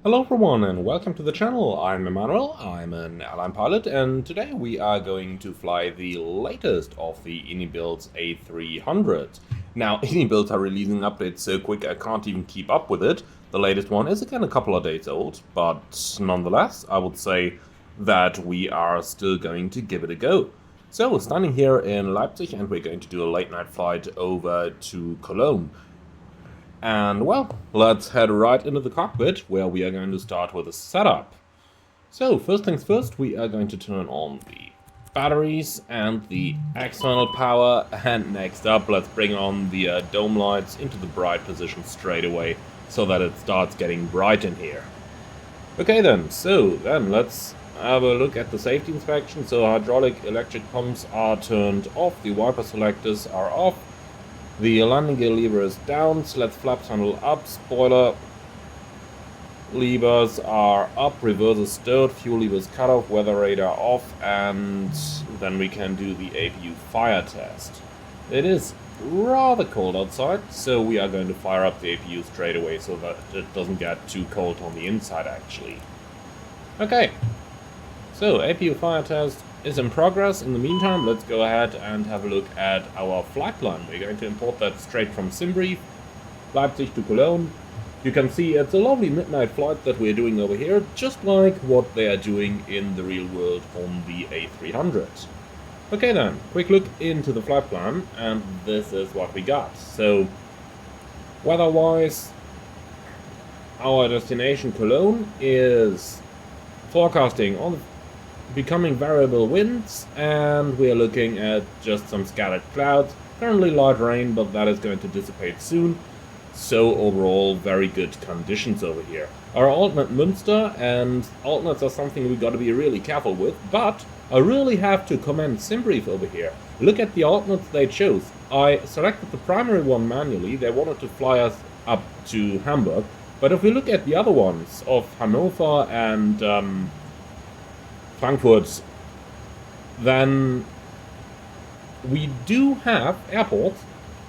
Hello everyone and welcome to the channel. I'm Emmanuel, I'm an airline pilot, and today we are going to fly the latest of the Inibuilds A300. Now, Inibuilds are releasing updates so quick I can't even keep up with it. The latest one is again a couple of days old, but nonetheless I would say that we are still going to give it a go. So, we're standing here in Leipzig and we're going to do a late night flight over to Cologne. And well, let's head right into the cockpit, where we are going to start with a setup. So first things first, we are going to turn on the batteries and the external power, and next up let's bring on the dome lights into the bright position straight away, so that it starts getting bright in here. Okay then, so then let's have a look at the safety inspection. So hydraulic electric pumps are turned off, the wiper selectors are off, the landing gear lever is down, sled flap tunnel up, spoiler levers are up, reverser stowed, fuel levers cut off, weather radar off, and then we can do the APU fire test. It is rather cold outside, so we are going to fire up the APU straight away so that it doesn't get too cold on the inside actually. Okay, so APU fire test is in progress. In the meantime, let's go ahead and have a look at our flight plan. We're going to import that straight from SimBrief, Leipzig to Cologne. You can see it's a lovely midnight flight that we're doing over here, just like what they are doing in the real world on the A300. Okay then, quick look into the flight plan, and this is what we got. So, weather-wise, our destination Cologne is forecasting on becoming variable winds, and we are looking at just some scattered clouds. Currently light rain, but that is going to dissipate soon. So overall, very good conditions over here. Our alternate Münster, and alternates are something we got to be really careful with, but I really have to commend SimBrief over here. Look at the alternates they chose. I selected the primary one manually. They wanted to fly us up to Hamburg, but if we look at the other ones of Hanover and Frankfurt, then we do have airports,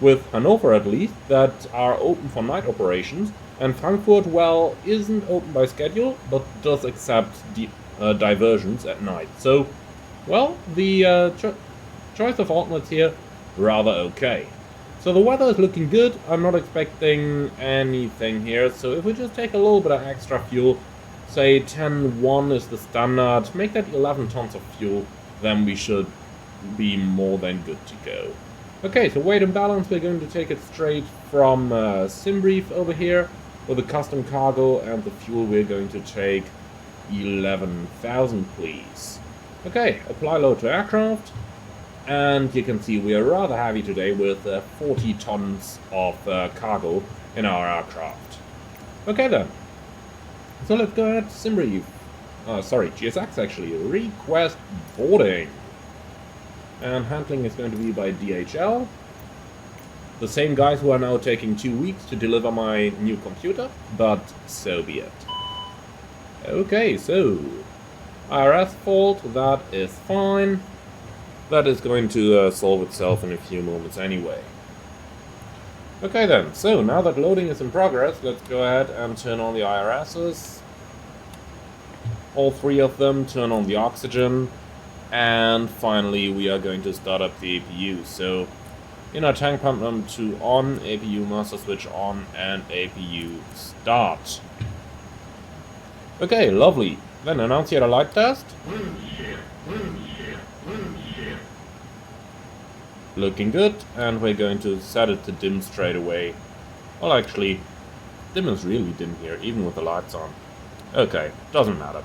with Hanover at least, that are open for night operations, and Frankfurt, well, isn't open by schedule, but does accept diversions at night. So, well, the choice of alternates here, rather okay. So the weather is looking good. I'm not expecting anything here, so if we just take a little bit of extra fuel, say 10.1 is the standard, make that 11 tons of fuel, then we should be more than good to go. Okay, so weight and balance, we're going to take it straight from SimBrief over here with the custom cargo, and the fuel we're going to take 11,000 please. Okay, apply load to aircraft, and you can see we are rather heavy today with 40 tons of cargo in our aircraft. Okay then. So let's go ahead, SimBrief, GSX actually, request boarding. And handling is going to be by DHL. The same guys who are now taking 2 weeks to deliver my new computer, but so be it. Okay, so, IRS fault, that is fine. That is going to solve itself in a few moments anyway. Okay then, so now that loading is in progress, let's go ahead and turn on the IRSs. All three of them, turn on the oxygen, and finally we are going to start up the APU. So, inner tank pump number 2 on, APU master switch on, and APU start. Okay, lovely. Then annunciator light test. Looking good, and we're going to set it to dim straight away. Well, actually, dim is really dim here, even with the lights on. Okay, doesn't matter.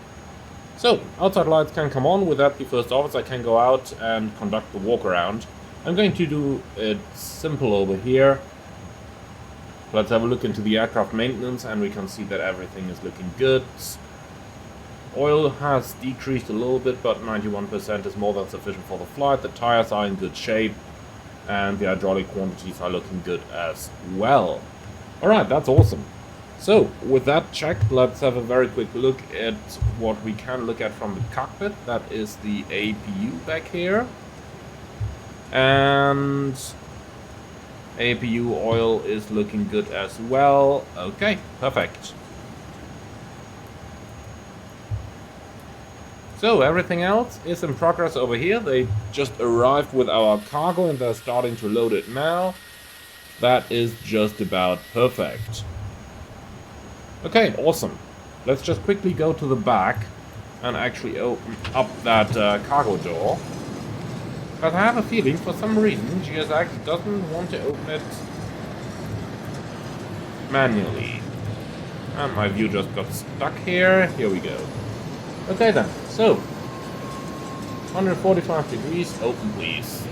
So, outside lights can come on. With that, the first officer can go out and conduct the walk around. I'm going to do it simple over here. Let's have a look into the aircraft maintenance, and we can see that everything is looking good. Oil has decreased a little bit, but 91% is more than sufficient for the flight. The tires are in good shape, and the hydraulic quantities are looking good as well. Alright, that's awesome. So, with that checked, let's have a very quick look at what we can look at from the cockpit. That is the APU back here. And APU oil is looking good as well. Okay, perfect. So everything else is in progress over here. They just arrived with our cargo and they're starting to load it now. That is just about perfect. Okay, awesome. Let's just quickly go to the back and actually open up that cargo door. But I have a feeling, for some reason, GSX doesn't want to open it manually. And my view just got stuck here. Here we go. Okay then, so 145 degrees, open please.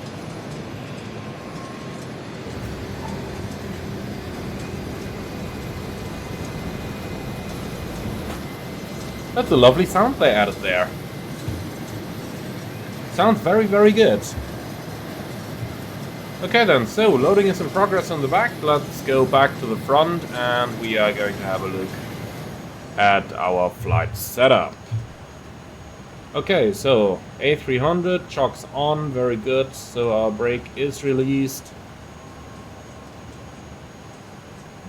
That's a lovely sound they added there. Sounds very, very good. Okay then, so loading is in progress on the back. Let's go back to the front and we are going to have a look at our flight setup. Okay, so A300, chocks on, very good. So our brake is released.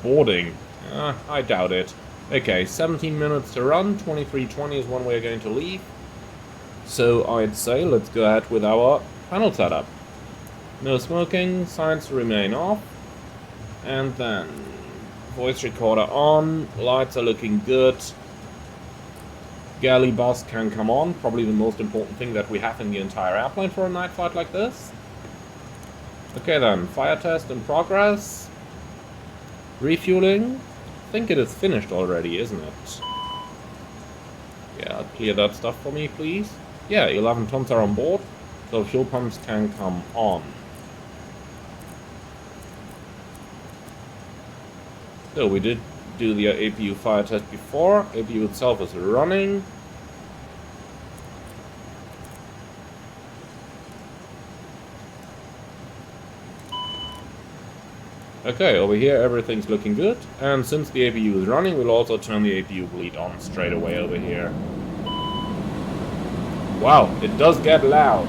Boarding, I doubt it. Okay, 17 minutes to run, 23:20 is when we're going to leave. So I'd say let's go ahead with our panel setup. No smoking, signs remain off. And then voice recorder on, lights are looking good. Galley bus can come on, probably the most important thing that we have in the entire airplane for a night flight like this. Okay then, fire test in progress. Refueling. I think it is finished already, isn't it? Yeah, clear that stuff for me, please. Yeah, 11 tons are on board, so fuel pumps can come on. So we did do the APU fire test before. APU itself is running. Okay, over here everything's looking good. And since the APU is running, we'll also turn the APU bleed on straight away over here. Wow, it does get loud.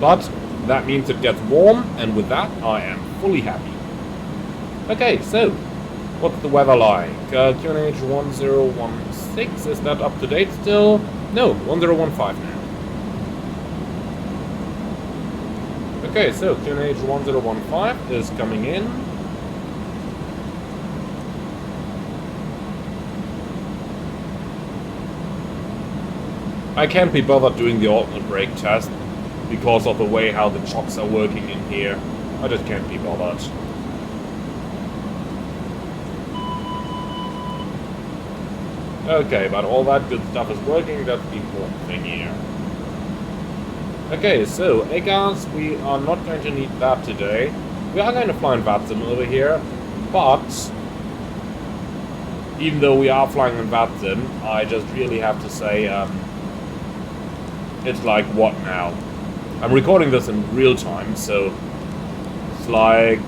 But that means it gets warm, and with that I am fully happy. Okay, so what's the weather like? QNH 1016, is that up to date still? No, 1015 now. Okay, so QNH 1015 is coming in. I can't be bothered doing the alternate brake test because of the way how the chocks are working in here. I just can't be bothered. Okay, but all that good stuff is working, that's the important thing here. Okay, so AGAS, we are not going to need that today. We are going to fly in VATSIM over here, but even though we are flying in VATSIM, I just really have to say, it's like what now? I'm recording this in real time, so it's like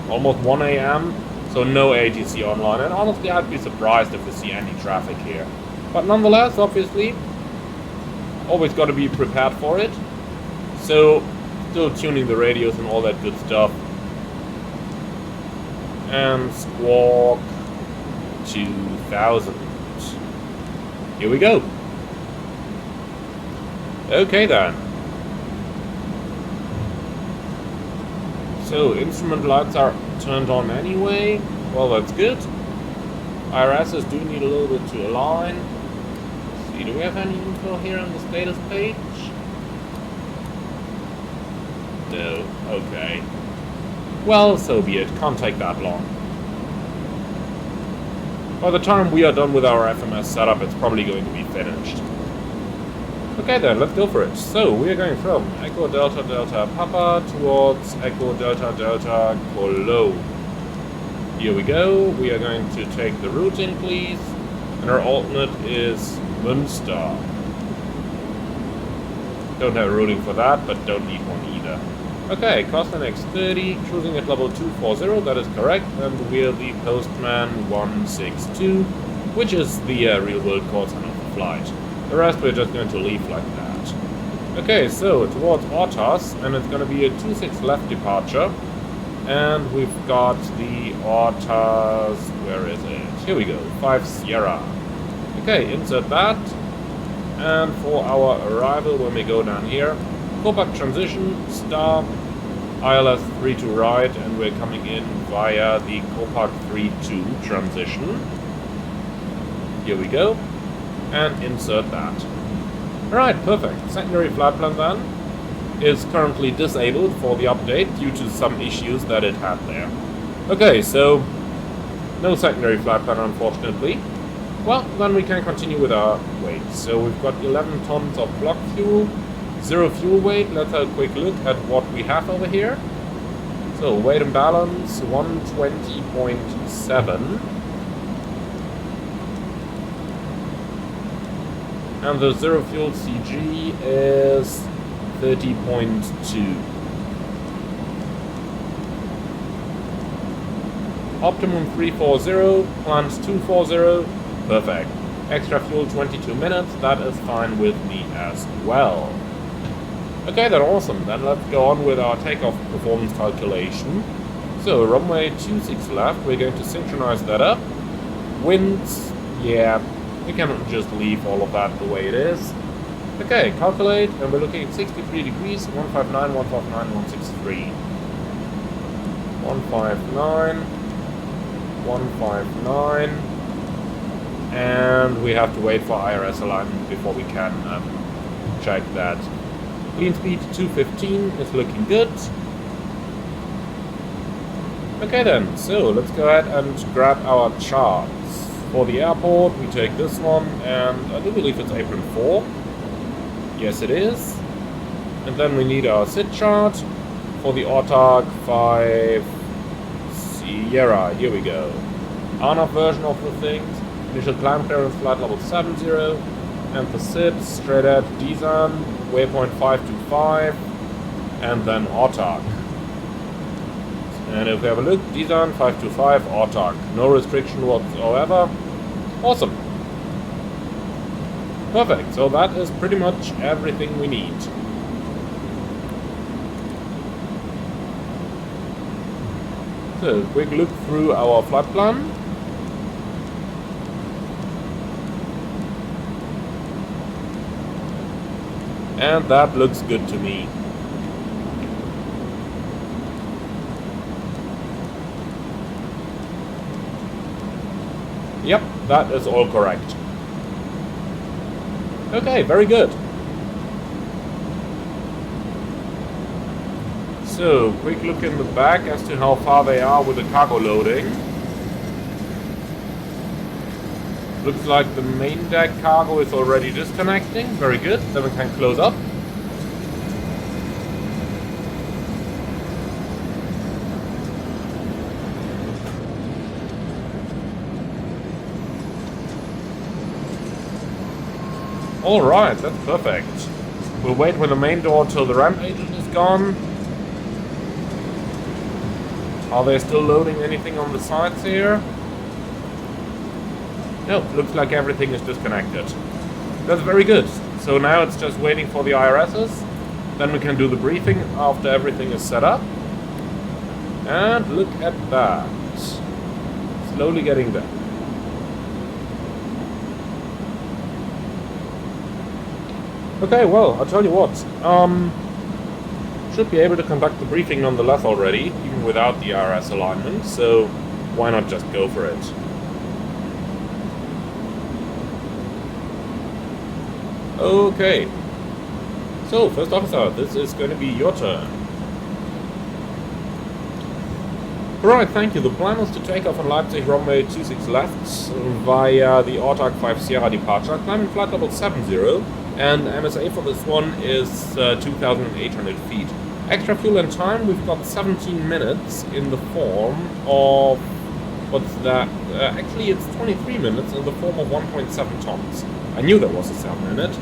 almost 1 AM. So no ATC online, and honestly I'd be surprised if we see any traffic here. But nonetheless, obviously, always got to be prepared for it. So, still tuning the radios and all that good stuff. And squawk 2000. Here we go. Okay then. So, instrument lights are turned on anyway. Well, that's good. IRSs do need a little bit to align. Let's see, do we have any info here on the status page? No. Okay. Well, so be it. Can't take that long. By the time we are done with our FMS setup, it's probably going to be finished. Okay then, let's go for it. So, we are going from Echo Delta Delta Papa towards Echo Delta Delta Cologne. Here we go. We are going to take the routing, please. And our alternate is Münster. Don't have a routing for that, but don't need one either. Okay, Costin X30, cruising at level 240, that is correct. And we're the Postman 162, which is the real-world call sign of the flight. The rest we're just going to leave like that. Okay, so towards Ortas, and it's going to be a 26 left departure. And we've got the Ortas, where is it? Here we go, 5 Sierra. Okay, insert that. And for our arrival, when we go down here, Pushback transition, star, ILS 3 to right, and we're coming in via the Pushback 3 to transition. Here we go, and insert that. Alright, perfect. Secondary flight plan then is currently disabled for the update due to some issues that it had there. Okay, so no secondary flight plan unfortunately. Well, then we can continue with our weight. So we've got 11 tons of block fuel, 0 fuel weight. Let's have a quick look at what we have over here. So weight and balance 120.7. And the 0 fuel CG is 30.2. Optimum 340, plans 240, perfect. Extra fuel 22 minutes, that is fine with me as well. Okay, then awesome. Then let's go on with our takeoff performance calculation. So runway 26 left, we're going to synchronize that up. Winds, yeah, we cannot just leave all of that the way it is. Okay, calculate, and we're looking at 63 degrees, 159, 159, 163. 159, 159, and we have to wait for IRS alignment before we can check that. Clean speed 215 is looking good. Okay then, so let's go ahead and grab our charts. For the airport, we take this one, and I do believe it's apron 4. Yes, it is. And then we need our SID chart for the AUTARC 5 Sierra. Here we go. ANAF version of the things. Initial climb clearance flight level 70. And the SID straight at Desan, waypoint 525. And then AUTARC. And if we have a look, Desan 525 AUTARC. No restriction whatsoever. Awesome. Perfect, so that is pretty much everything we need. So, quick look through our flight plan. And that looks good to me. Yep, that is all correct. Okay, very good. So, quick look in the back as to how far they are with the cargo loading. Looks like the main deck cargo is already disconnecting. Very good, then we can close up. Alright, that's perfect. We'll wait with the main door till the ramp agent is gone. Are they still loading anything on the sides here? No, looks like everything is disconnected. That's very good. So now it's just waiting for the IRSs. Then we can do the briefing after everything is set up. And look at that. Slowly getting there. Okay, well, I'll tell you what. Should be able to conduct the briefing nonetheless already, even without the IRS alignment, so why not just go for it? Okay. So, first officer, this is going to be your turn. Alright, thank you. The plan is to take off on Leipzig runway 26 left via the AUTARC 5 Sierra departure, climbing flight level 70. And MSA for this one is 2,800 feet. Extra fuel and time, we've got 17 minutes in the form of... what's that? Actually, it's 23 minutes in the form of 1.7 tons. I knew there was a 7 in it.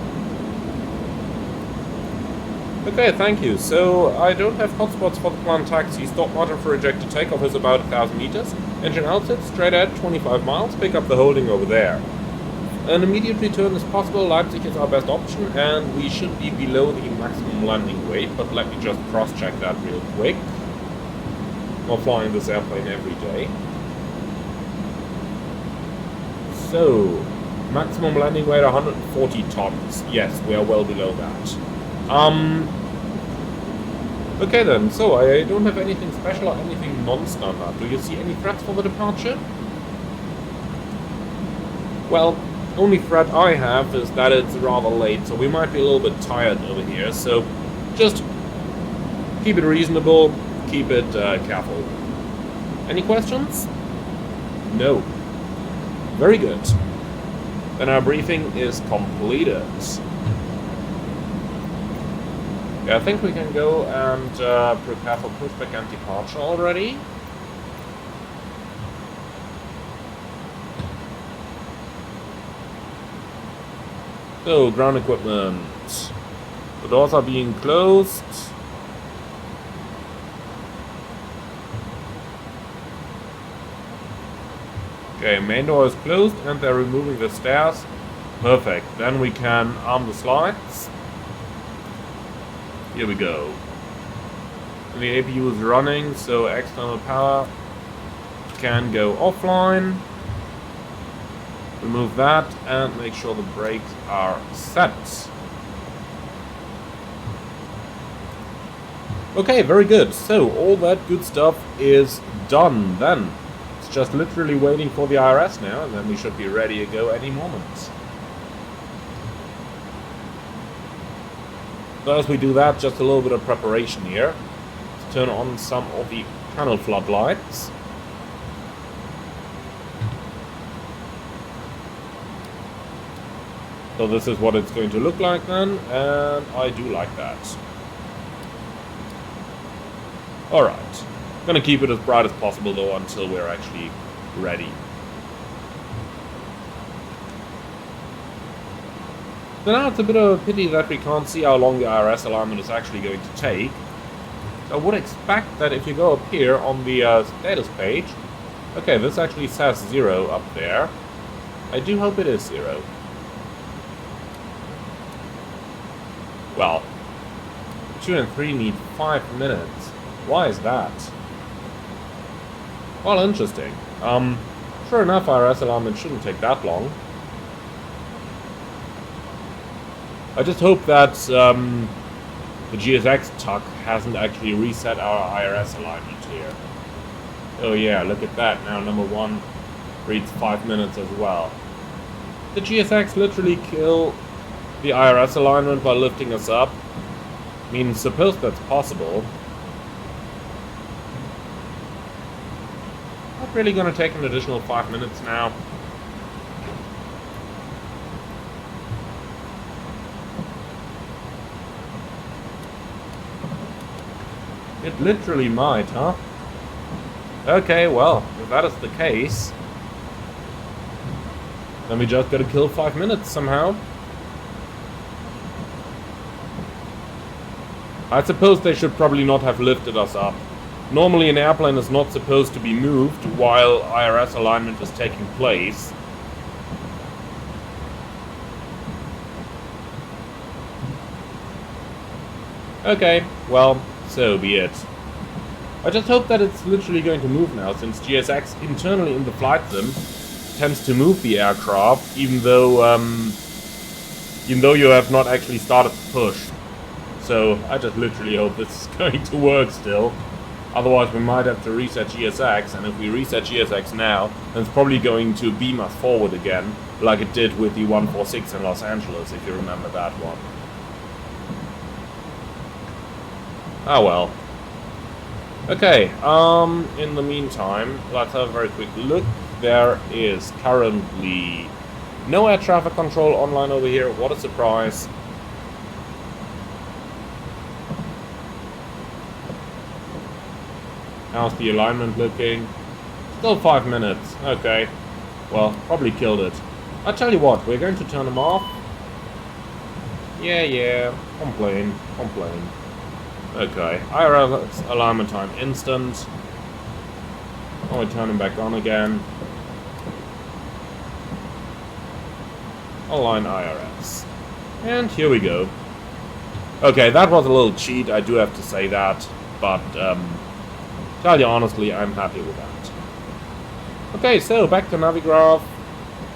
Okay, thank you. So, I don't have hotspots for the planned taxi. Stop margin for ejected takeoff is about 1,000 meters. Engine outset, straight at 25 miles. Pick up the holding over there. An immediate return is possible. Leipzig is our best option, and we should be below the maximum landing weight, but let me just cross-check that real quick. We're flying this airplane every day. So, Maximum landing weight 140 tons. Yes, we are well below that. Okay then, so I don't have anything special or anything non-standard. Do you see any threats for the departure? Well, only threat I have is that it's rather late, so we might be a little bit tired over here, so just keep it reasonable, keep it careful. Any questions? No. Very good. Then our briefing is completed. Yeah, I think we can go and prepare for pushback and departure already. So, ground equipment. The doors are being closed. Okay, main door is closed and they're removing the stairs. Perfect. Then we can arm the slides. Here we go. And the APU is running, so external power can go offline. Remove that and make sure the brakes are set. Okay, very good. So all that good stuff is done then. It's just literally waiting for the IRS now, and then we should be ready to go any moment. So as we do that, just a little bit of preparation here. Let's turn on some of the panel floodlights. So this is what it's going to look like then, and I do like that. Alright. Gonna keep it as bright as possible though until we're actually ready. So now it's a bit of a pity that we can't see how long the IRS alignment is actually going to take. So I would expect that if you go up here on the status page, okay, this actually says 0 up there. I do hope it is 0. Well, 2 and 3 need 5 minutes. Why is that? Well, interesting. Sure enough, IRS alignment shouldn't take that long. I just hope that the GSX tuck hasn't actually reset our IRS alignment here. Oh yeah, look at that. Now number 1 reads 5 minutes as well. Did GSX literally kill the IRS alignment by lifting us up? I mean, suppose that's possible. Not really gonna take an additional 5 minutes now. It literally might, huh? Okay, well, if that is the case, then we just gotta kill 5 minutes somehow. I suppose they should probably not have lifted us up. Normally an airplane is not supposed to be moved while IRS alignment is taking place. Okay, well, so be it. I just hope that it's literally going to move now, since GSX internally in the flight sim tends to move the aircraft, even though you have not actually started the push. So I just literally hope this is going to work still. Otherwise we might have to reset GSX, and if we reset GSX now, then it's probably going to beam us forward again, like it did with the 146 in Los Angeles, if you remember that one. Ah well. Okay, in the meantime, let's have a very quick look. There is currently no air traffic control online over here. What a surprise. How's the alignment looking? Still 5 minutes. Okay. Well, probably killed it. I'll tell you what, we're going to turn them off. Yeah. Complain. Okay. IRS alignment time instant. Oh, we turn him back on again. Align IRS. And here we go. Okay, that was a little cheat, I do have to say that. But, tell you honestly, I'm happy with that. Okay, so back to Navigraph.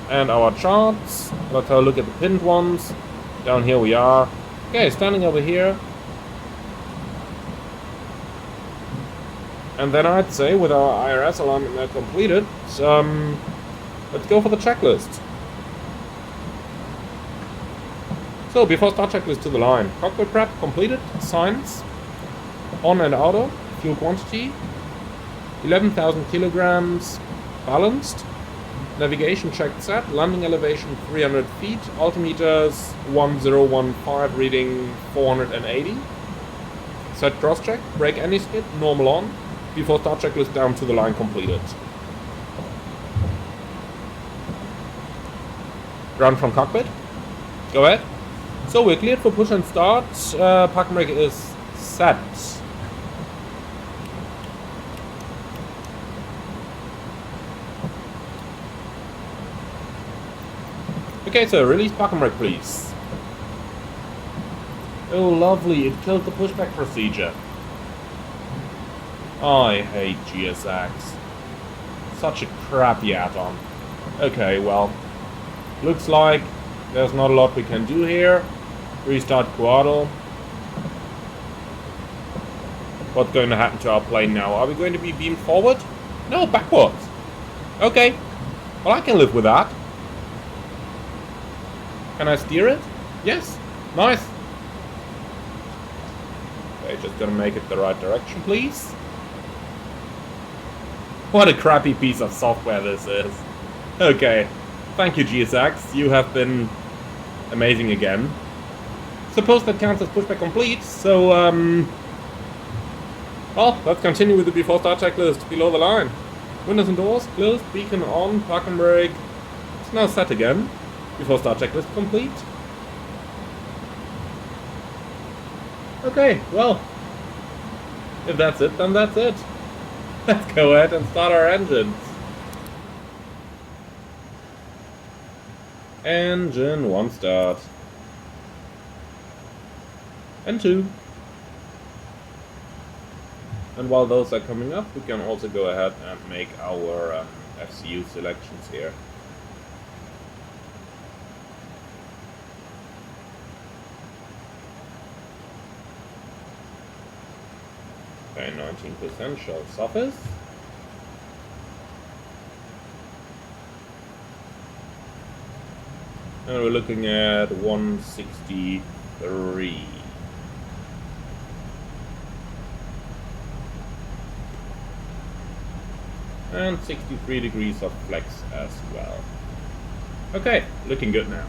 and our charts. Let's have a look at the pinned ones. Down here we are. Okay, standing over here. And then I'd say, with our IRS alignment now completed, let's go for the checklist. So, before start checklist to the line. Cockpit prep completed. Signs. On and outer. Fuel quantity. 11,000 kilograms. Balanced. Navigation checked set. Landing elevation 300 feet. Altimeters 1015 reading 480. Set cross check. Brake any skid. Normal on. Before start checklist down to the line completed. Run from cockpit. Go ahead. So we're cleared for push and start. Parking brake is set. Okay, so release parking brake, please. Oh, lovely. It killed the pushback procedure. I hate GSX. Such a crappy add-on. Okay, well, looks like there's not a lot we can do here. Restart Throttle. What's going to happen to our plane now? Are we going to be beamed forward? No, backwards. Okay. Well, I can live with that. Can I steer it? Yes. Nice. Okay, just gonna make it the right direction, please. What a crappy piece of software this is. Okay. Thank you, GSX. You have been amazing again. Suppose that counts as pushback complete, so, well, let's continue with the before start checklist below the line. Windows and doors closed, beacon on, parking brake. It's now set again. Before start checklist complete. Okay, well, if that's it, then that's it. Let's go ahead and start our engines. Engine 1 start. And 2. And while those are coming up, we can also go ahead and make our FCU selections here. Okay, 19% shell surface. And we're looking at 163. And 63 degrees of flex as well. Okay, looking good now.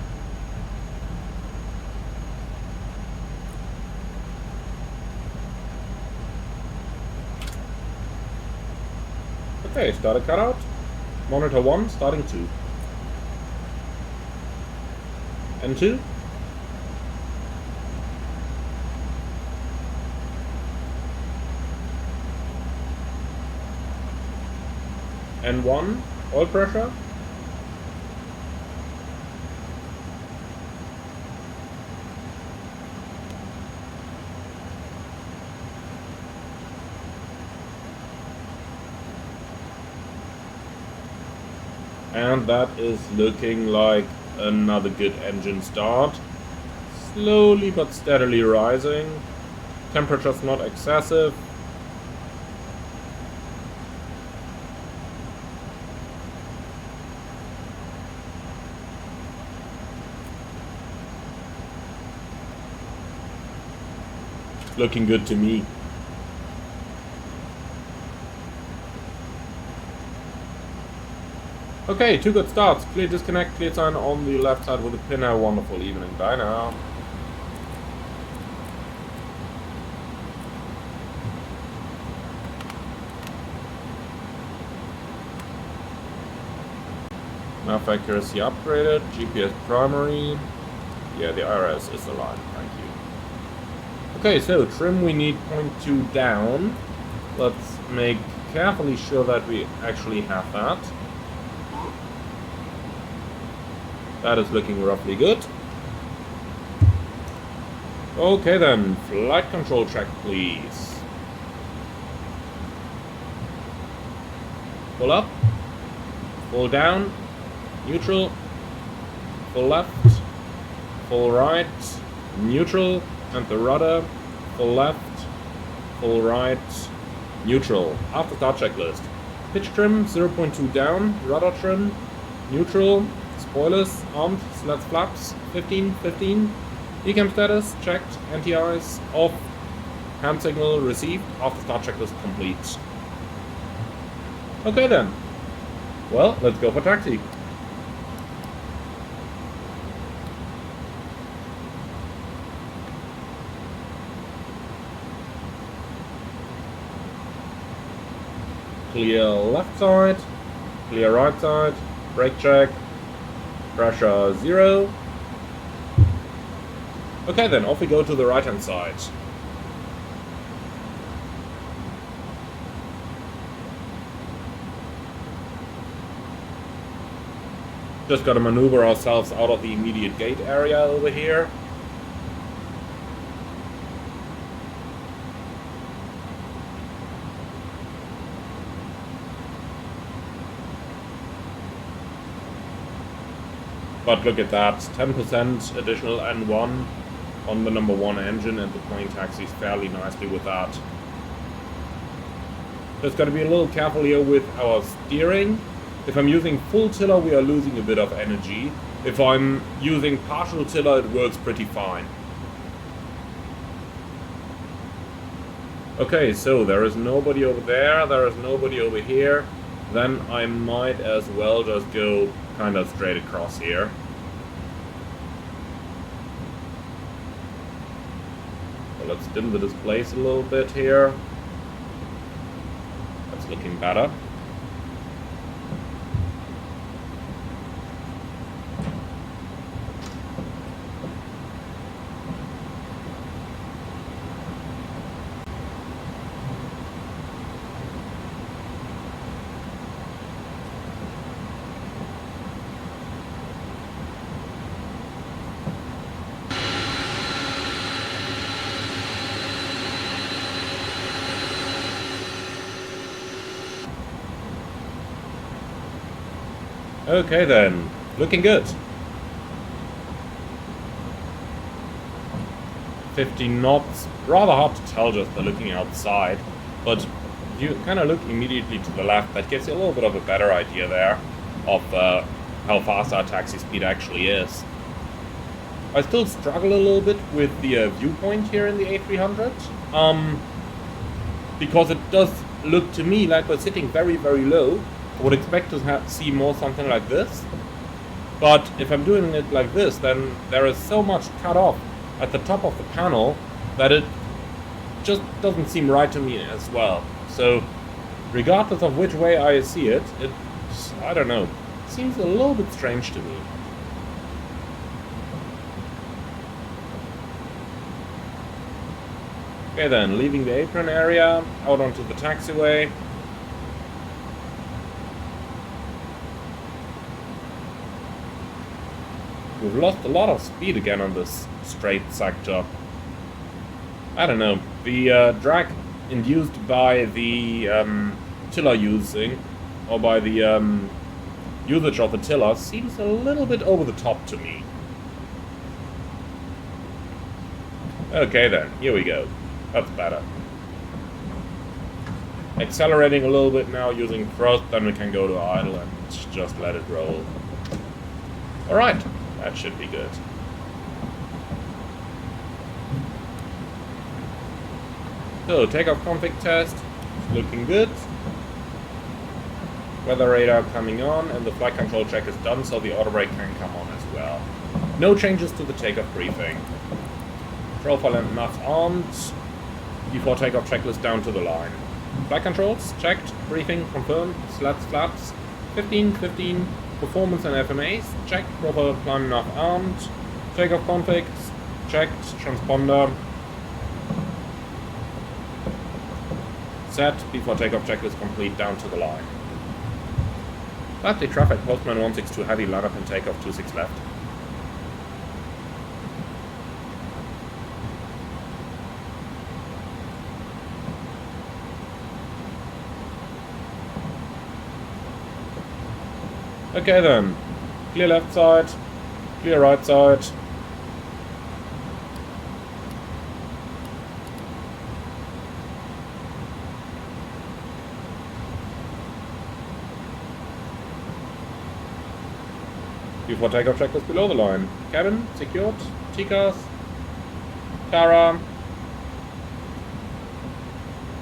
Okay, starter cutout. Monitor 1, starting 2. And 2. And 1, oil pressure. And that is looking like another good engine start. Slowly but steadily rising. Temperature's not excessive. Looking good to me. Okay, 2 good starts. Clear disconnect, clear sign on the left side with a pinner. Wonderful evening. Bye now. Nav accuracy upgraded. GPS primary. Yeah, the IRS is aligned. Thank you. Okay, so trim we need 0.2 down. Let's make carefully sure that we actually have that. That is looking roughly good. Okay then, flight control check please. Pull up, pull down, neutral, full left, full right, neutral, and the rudder, full left, full right, neutral. After start checklist. Pitch trim 0.2 down, rudder trim, neutral, spoilers, armed, slats flaps, 15, 15. Decam status, checked, anti-ice, off, hand signal received, after start checklist complete. Okay then. Well, let's go for taxi. Clear left side, clear right side, brake check, pressure 0. Okay then, off we go to the right hand side. Just gotta maneuver ourselves out of the immediate gate area over here. But look at that, 10% additional N1 on the number 1 engine, and the plane taxis fairly nicely with that. Just gotta be a little careful here with our steering. If I'm using full tiller, we are losing a bit of energy. If I'm using partial tiller, it works pretty fine. Okay, so there is nobody over there, there is nobody over here. Then I might as well just go kind of straight across here. So let's dim the displays a little bit here. That's looking better. Okay then, looking good. 15 knots, rather hard to tell just by looking outside, but you kind of look immediately to the left, that gives you a little bit of a better idea there of how fast our taxi speed actually is. I still struggle a little bit with the viewpoint here in the A300, because it does look to me like we're sitting very, very low. I would expect to see more something like this, but if I'm doing it like this, then there is so much cut off at the top of the panel that it just doesn't seem right to me as well. So regardless of which way I see it, I don't know, seems a little bit strange to me. Okay then, leaving the apron area, out onto the taxiway. We've lost a lot of speed again on this straight sector. I don't know, the drag induced by the tiller using, or by the usage of the tiller, seems a little bit over the top to me. Okay then, here we go. That's better. Accelerating a little bit now using thrust, then we can go to idle and just let it roll. Alright. That should be good. So, takeoff config test, looking good. Weather radar coming on, and the flight control check is done, so the auto brake can come on as well. No changes to the takeoff briefing. Profile and nuts armed. Before takeoff checklist down to the line. Flight controls, checked. Briefing, confirmed. Slats, flaps, 15, 15. Performance and FMAs, checked. Proper climb nav armed. Takeoff configs, checked. Transponder set. Before takeoff checklist complete down to the line. Leipzig traffic, Postman 162 heavy, line up and takeoff 26 left. Okay then, clear left side, Clear right side. Before takeoff, checklist below the line. Cabin secured. TCAS. Tara.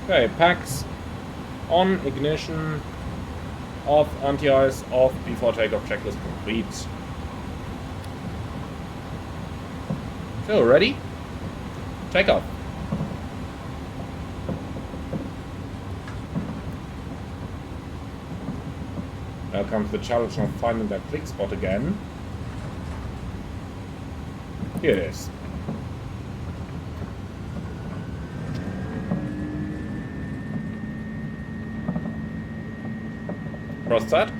Okay, packs on, ignition off, anti-ice off, before takeoff, checklist complete. So, ready? Takeoff. Now comes the challenge of finding that click spot again. Here it is. Cross that.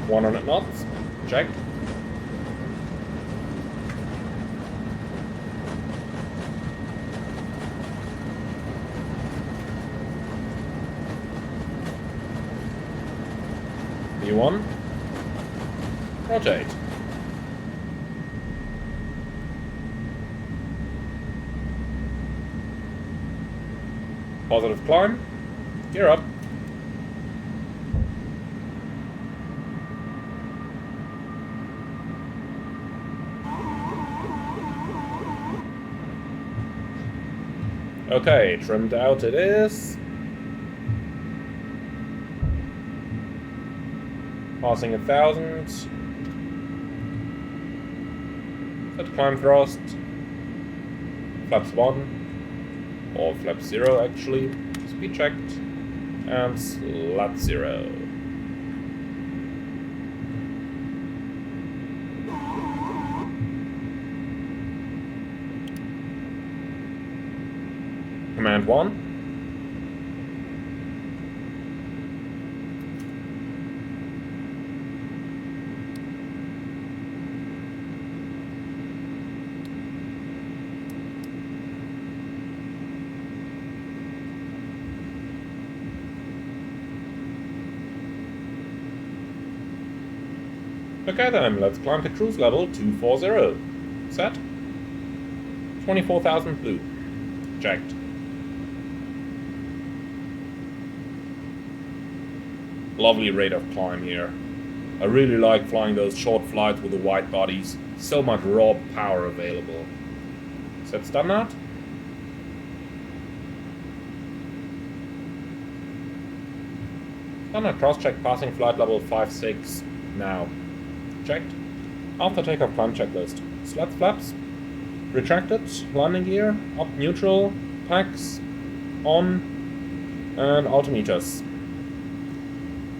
.100 knots. Check. V1. Rotate. Positive climb. Gear up. Okay, trimmed out it is. Passing 1,000. Set climb thrust. Flaps 1. Or flaps 0 actually. Speed checked. And slat 0. Command 1. Okay then, let's climb to cruise level 240. Set. 24,000 blue. Checked. Lovely rate of climb here. I really like flying those short flights with the wide bodies. So much raw power available. Set standard. Standard cross-check passing flight level 5-6 now. Checked. After takeoff climb checklist. Slats flaps. Retracted. Landing gear. Up neutral. Packs. On. And altimeters.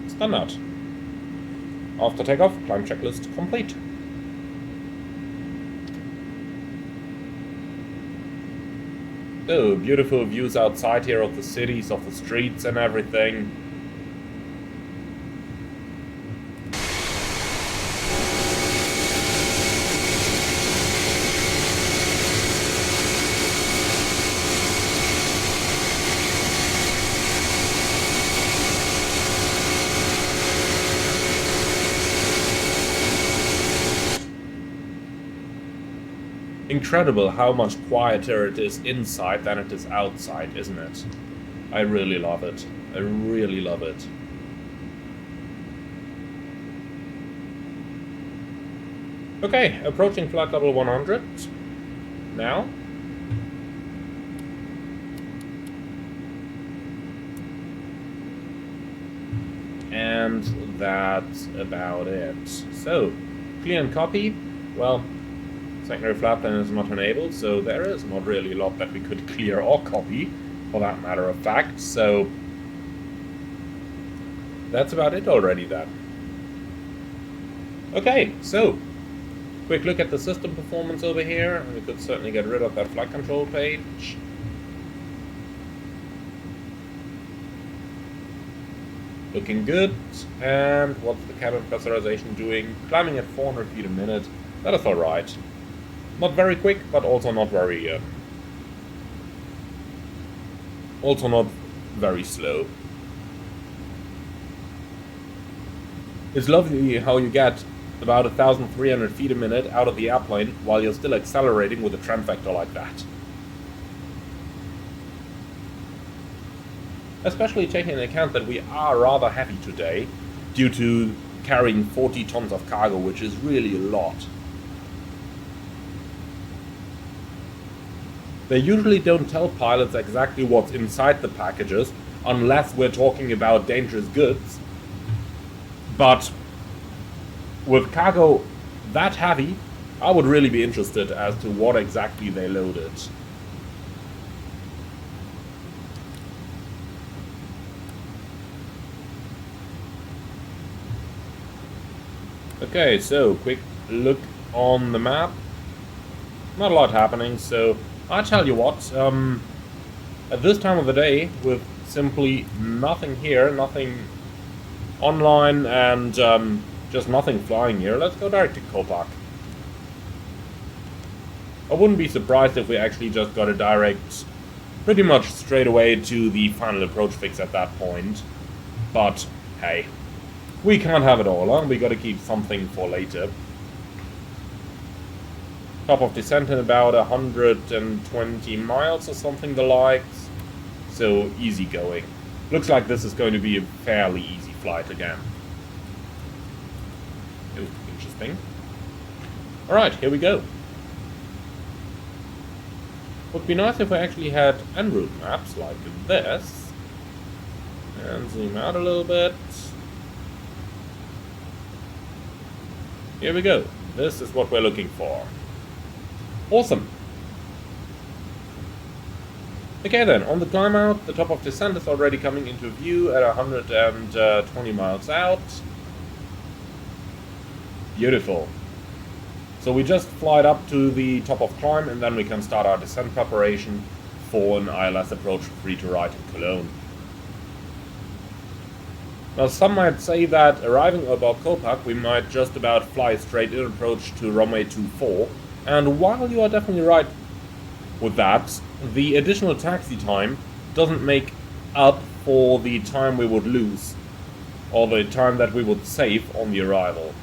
Standard. After takeoff, climb checklist complete. Oh, beautiful views outside here of the cities, of the streets and everything. Incredible how much quieter it is inside than it is outside, isn't it? I really love it. I really love it. Okay, approaching flight level 100 now. And that's about it. So, clear and copy. Well, secondary flap plan is not enabled, so there is not really a lot that we could clear or copy, for that matter of fact, so that's about it already then. Okay, so, quick look at the system performance over here. We could certainly get rid of that flight control page. Looking good, and what's the cabin pressurization doing? Climbing at 400 feet a minute, that is alright. Not very quick, but also not very Also not very slow. It's lovely how you get about 1,300 feet a minute out of the airplane while you're still accelerating with a trim factor like that. Especially taking into account that we are rather heavy today due to carrying 40 tons of cargo, which is really a lot. They usually don't tell pilots exactly what's inside the packages unless we're talking about dangerous goods. But with cargo that heavy, I would really be interested as to what exactly they loaded. Okay, so quick look on the map. Not a lot happening, so I tell you what, at this time of the day, with simply nothing here, nothing online, and just nothing flying here, let's go direct to Cockpit. I wouldn't be surprised if we actually just got a direct, pretty much straight away to the final approach fix at that point. But hey, we can't have it all, huh? We gotta keep something for later. Top of descent in about 120 miles or something the likes. So easy going. Looks like this is going to be a fairly easy flight again. Oh, interesting. Alright, here we go. Would be nice if we actually had en route maps like this. And zoom out a little bit. Here we go. This is what we're looking for. Awesome. Okay then, on the climb out, the top of descent is already coming into view at 120 miles out. Beautiful. So we just flied up to the top of climb and then we can start our descent preparation for an ILS approach free to ride in Cologne. Now some might say that arriving above Cockpit we might just about fly straight in approach to runway 24, and while you are definitely right with that, the additional taxi time doesn't make up for the time we would lose, or the time that we would save on the arrival.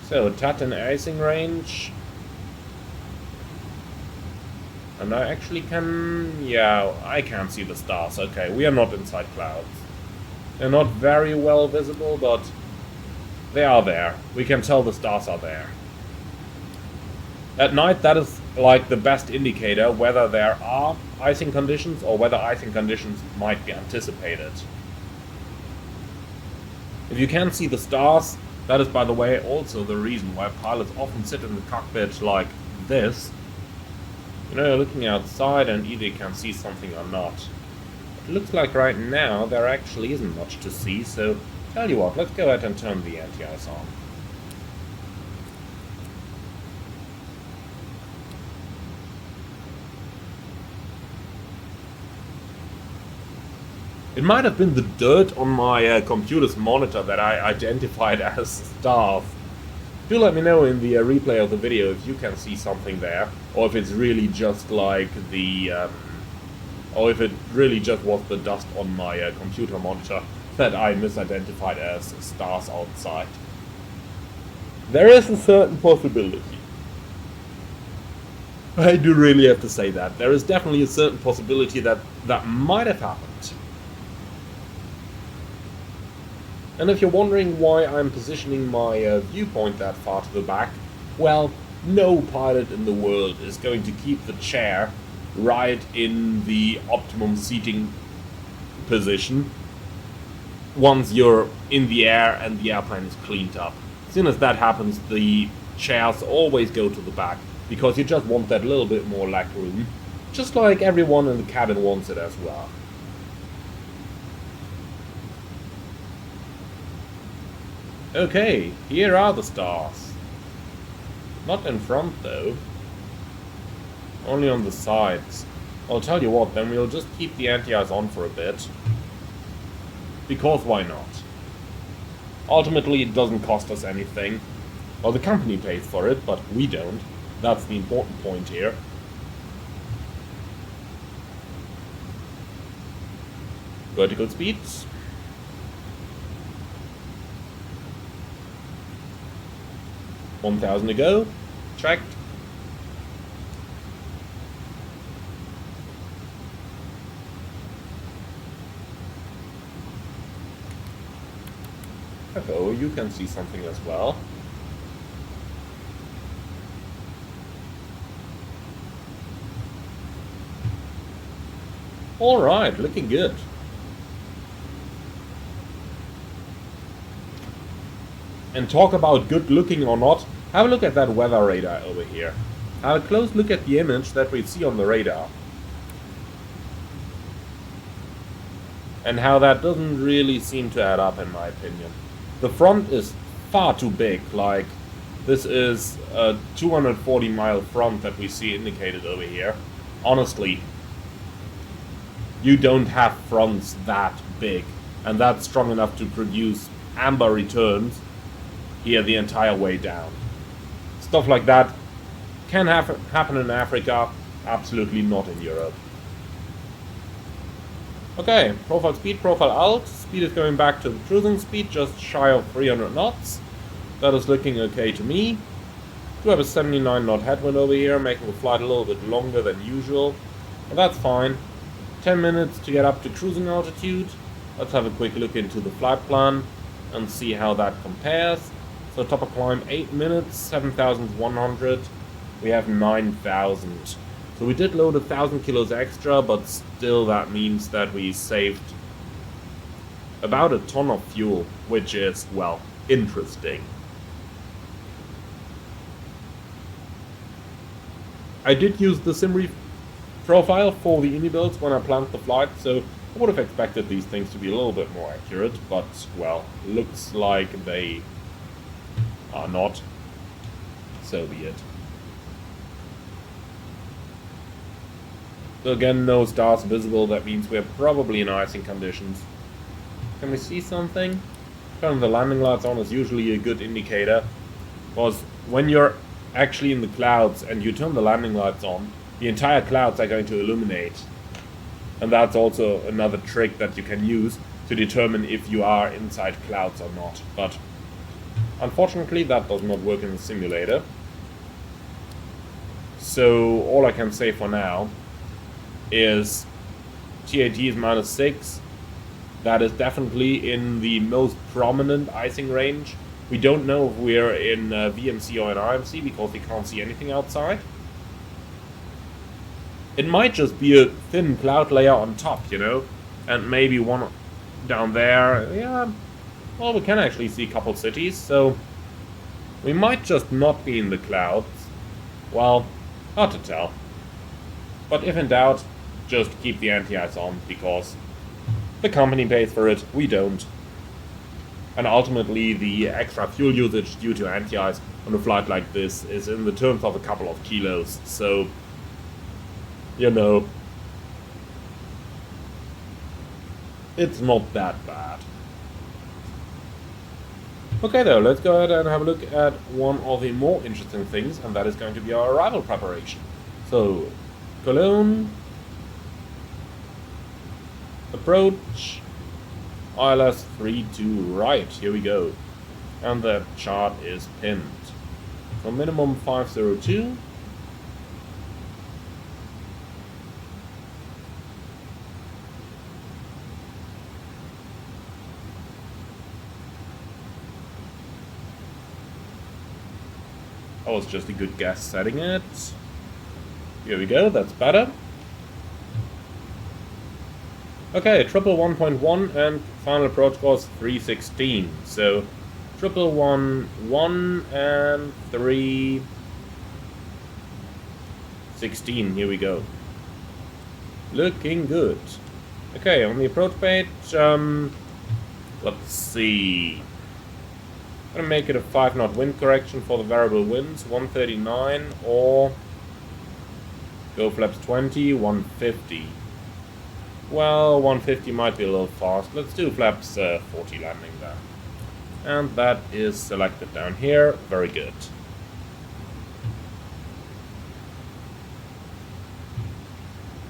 So, Tatton icing range. And I actually can... yeah, I can see the stars. Okay, we are not inside clouds. They're not very well visible, but they are there. We can tell the stars are there. At night, that is like the best indicator whether there are icing conditions or whether icing conditions might be anticipated. If you can see the stars, that is, by the way, also the reason why pilots often sit in the cockpit like this. You know, you're looking outside and either you can see something or not. It looks like right now there actually isn't much to see, so tell you what, let's go ahead and turn the anti-ice on. It might have been the dirt on my computer's monitor that I identified as stars. Do let me know in the replay of the video if you can see something there, or if it's really just like the, or if it really just was the dust on my computer monitor that I misidentified as stars outside. There is a certain possibility. I do really have to say that. There is definitely a certain possibility that that might have happened. And if you're wondering why I'm positioning my viewpoint that far to the back, well, no pilot in the world is going to keep the chair right in the optimum seating position once you're in the air and the airplane is cleaned up. As soon as that happens, the chairs always go to the back, because you just want that little bit more leg room, just like everyone in the cabin wants it as well. Okay, here are the stars. Not in front though. Only on the sides. I'll tell you what, then we'll just keep the anti-ice on for a bit. Because why not? Ultimately it doesn't cost us anything. Well, the company pays for it, but we don't. That's the important point here. Vertical speeds. $1,000 to go. Checked. Oh, you can see something as well. Alright, looking good. And talk about good looking or not, have a look at that weather radar over here. Have a close look at the image that we see on the radar. And how that doesn't really seem to add up in my opinion. The front is far too big, like this is a 240 mile front that we see indicated over here. Honestly, you don't have fronts that big and that's strong enough to produce amber returns here the entire way down. Stuff like that can happen in Africa, absolutely not in Europe. Okay, profile speed, profile alt. Speed is going back to the cruising speed, just shy of 300 knots. That is looking okay to me. We have a 79 knot headwind over here, making the flight a little bit longer than usual. But that's fine. 10 minutes to get up to cruising altitude. Let's have a quick look into the flight plan and see how that compares. So top of climb 8 minutes, 7,100. We have 9,000. So we did load 1,000 kilos extra, but still that means that we saved about a ton of fuel, which is, well, interesting. I did use the SimRef profile for the Unibuilds when I planned the flight, so I would have expected these things to be a little bit more accurate, but, well, looks like they are not. So be it. So again, no stars visible, that means we're probably in icing conditions. Can we see something? Turning the landing lights on is usually a good indicator, because when you're actually in the clouds and you turn the landing lights on, the entire clouds are going to illuminate. And that's also another trick that you can use to determine if you are inside clouds or not. But unfortunately that does not work in the simulator. So all I can say for now is TAT is -6. That is definitely in the most prominent icing range. We don't know if we're in VMC or in RMC because we can't see anything outside. It might just be a thin cloud layer on top, you know, and maybe one down there. Yeah, well, we can actually see a couple cities, so we might just not be in the clouds. Well, hard to tell. But if in doubt, just keep the anti-ice on, because the company pays for it, we don't. And ultimately, the extra fuel usage due to anti-ice on a flight like this is in the terms of a couple of kilos, so, you know, it's not that bad. Okay though, let's go ahead and have a look at one of the more interesting things, and that is going to be our arrival preparation. So, Cologne, approach, ILS 32 right, here we go. And the chart is pinned. So minimum 502. That was just a good guess setting it. Here we go, that's better. Okay, triple 1.1 and final approach was 316. So triple 1.1 and 316. Here we go. Looking good. Okay, on the approach page, let's see. I'm gonna make it a 5 knot wind correction for the variable winds, 139, or go flaps 20, 150. Well, 150 might be a little fast. Let's do flaps 40 landing there. And that is selected down here. Very good.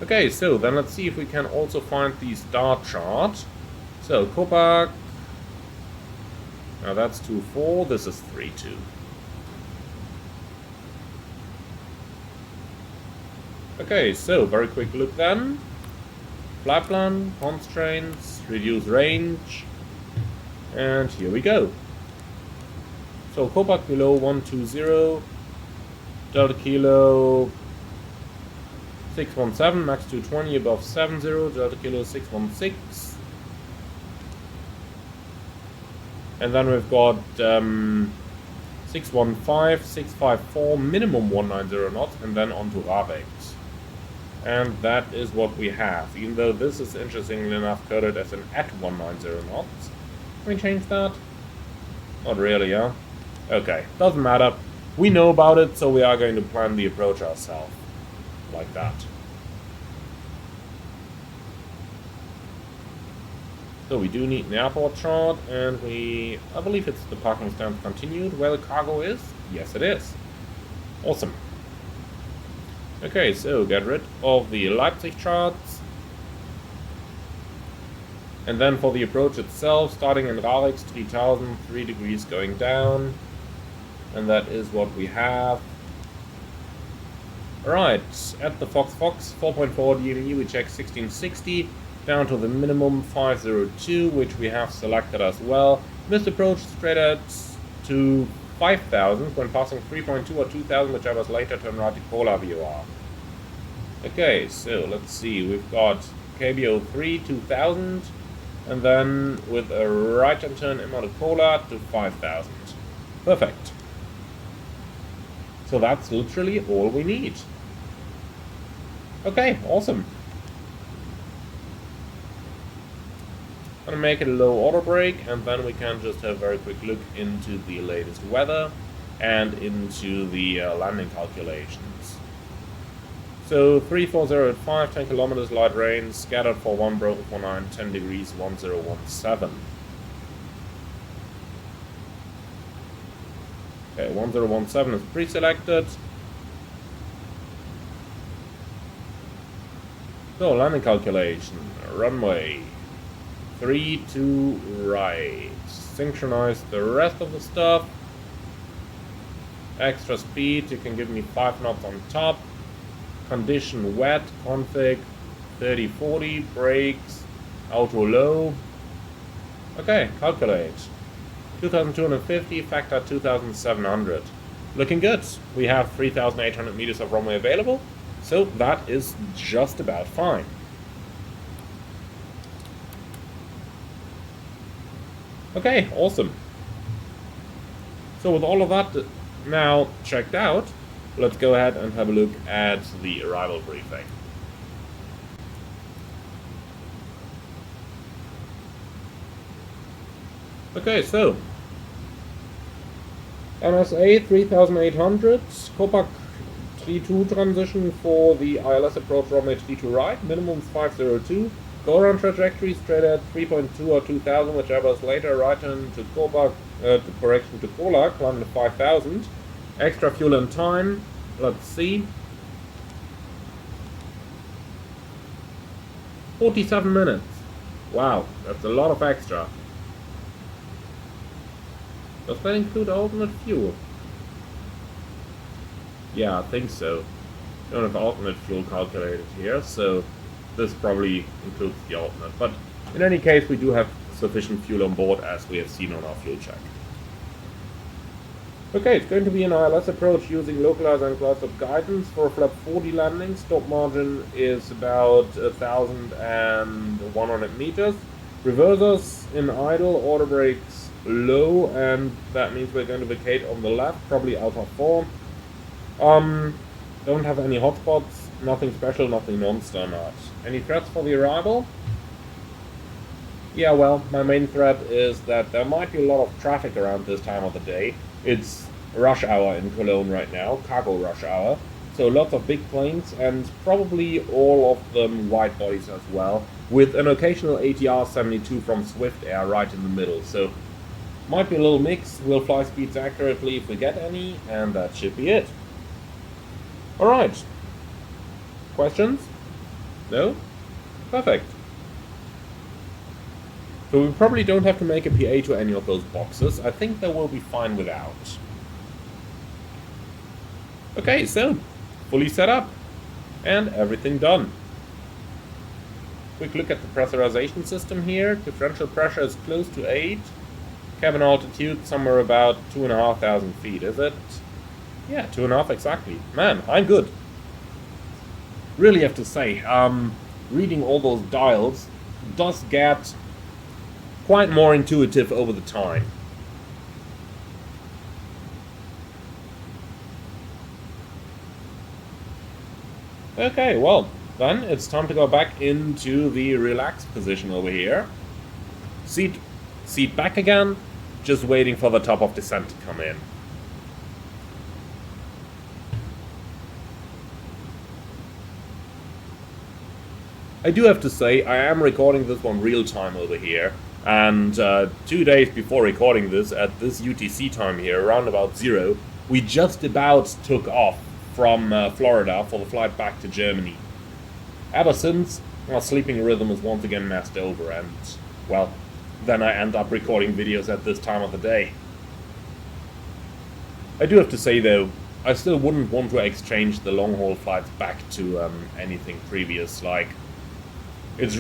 Okay, so then let's see if we can also find the star chart. So, Cockpit. Now that's 2-4, this is 3-2. Okay, so very quick look then. Flight plan, constraints, reduce range, and here we go. So Cockpit below 120, Delta Kilo 617, max 220 above 70, Delta Kilo 616. And then we've got 615, 654, minimum 190 knots, and then on to Ravex. And that is what we have, even though this is interestingly enough coded as an at 190 knots. Can we change that? Not really, huh? Okay, doesn't matter. We know about it, so we are going to plan the approach ourselves. Like that. So we do need an airport chart, and I believe it's the parking stance continued where the cargo is. Yes, it is. Awesome. Okay, so get rid of the Leipzig charts. And then for the approach itself, starting in Ravex 3000, 3 degrees going down. And that is what we have. Alright, at the Fox 4.4 DME we check 1660, down to the minimum 502, which we have selected as well. Missed approach straight at to 5000 when passing 3.2 or 2000, whichever is later, turn right to Cola VOR. Okay, so let's see, we've got KBO 3 2000, and then with a right hand turn in to Cola to 5000. Perfect. So that's literally all we need. Okay, awesome. Gonna make it a low auto brake, and then we can just have a very quick look into the latest weather and into the landing calculations. So 340 at 5, 10 kilometers light rain, scattered for 1, broken for 9, 10 degrees, 1017. Okay, 1017 is pre-selected. So, landing calculation, runway 32 right. Synchronize the rest of the stuff. Extra speed, you can give me 5 knots on top. Condition wet, config 30-40, brakes, auto low. Okay, calculate. 2250, factor 2700. Looking good. We have 3800 meters of runway available, so that is just about fine. Okay, awesome. So with all of that now checked out, let's go ahead and have a look at the arrival briefing. Okay, so NSA 3800, Cockpit 32 transition for the ILS approach runway 32 right, minimum 502, go around trajectory straight at 3.2 or 2000, whichever is later, right turn to Cockpit, correction to Cola, climb to 5000, extra fuel and time, let's see, 47 minutes, wow, that's a lot of extra. Does that include alternate fuel? Yeah, I think so. Don't have alternate fuel calculated here, so this probably includes the alternate. But in any case, we do have sufficient fuel on board, as we have seen on our fuel check. Okay, it's going to be an ILS approach using localizer and class of guidance for a flap 40 landing. Stop margin is about 1,100 meters. Reversers in idle, auto brakes low, and that means we're going to vacate on the left, probably Alpha 4. Don't have any hotspots, nothing special, nothing non-standard. Any threats for the arrival? Yeah, well, my main threat is that there might be a lot of traffic around this time of the day. It's rush hour in Cologne right now, cargo rush hour, so lots of big planes, and probably all of them wide bodies as well, with an occasional ATR 72 from Swift Air right in the middle, so might be a little mix. We'll fly speeds accurately if we get any, and that should be it. Alright. Questions? No? Perfect. So we probably don't have to make a PA to any of those boxes. I think they will be fine without. Okay, so fully set up and everything done. Quick look at the pressurization system here. Differential pressure is close to 8. Cabin altitude somewhere about 2,500 feet, is it? Yeah, 2.5 exactly. Man, I'm good. Really have to say, reading all those dials does get quite more intuitive over the time. Okay, well, then it's time to go back into the relaxed position over here. Seat back again, just waiting for the top of descent to come in. I do have to say, I am recording this one real time over here, and 2 days before recording this, at this UTC time here, around about 0, we just about took off from Florida for the flight back to Germany. Ever since, our sleeping rhythm is once again messed over, and, well, then I end up recording videos at this time of the day. I do have to say though, I still wouldn't want to exchange the long-haul flights back to anything previous. Like, it's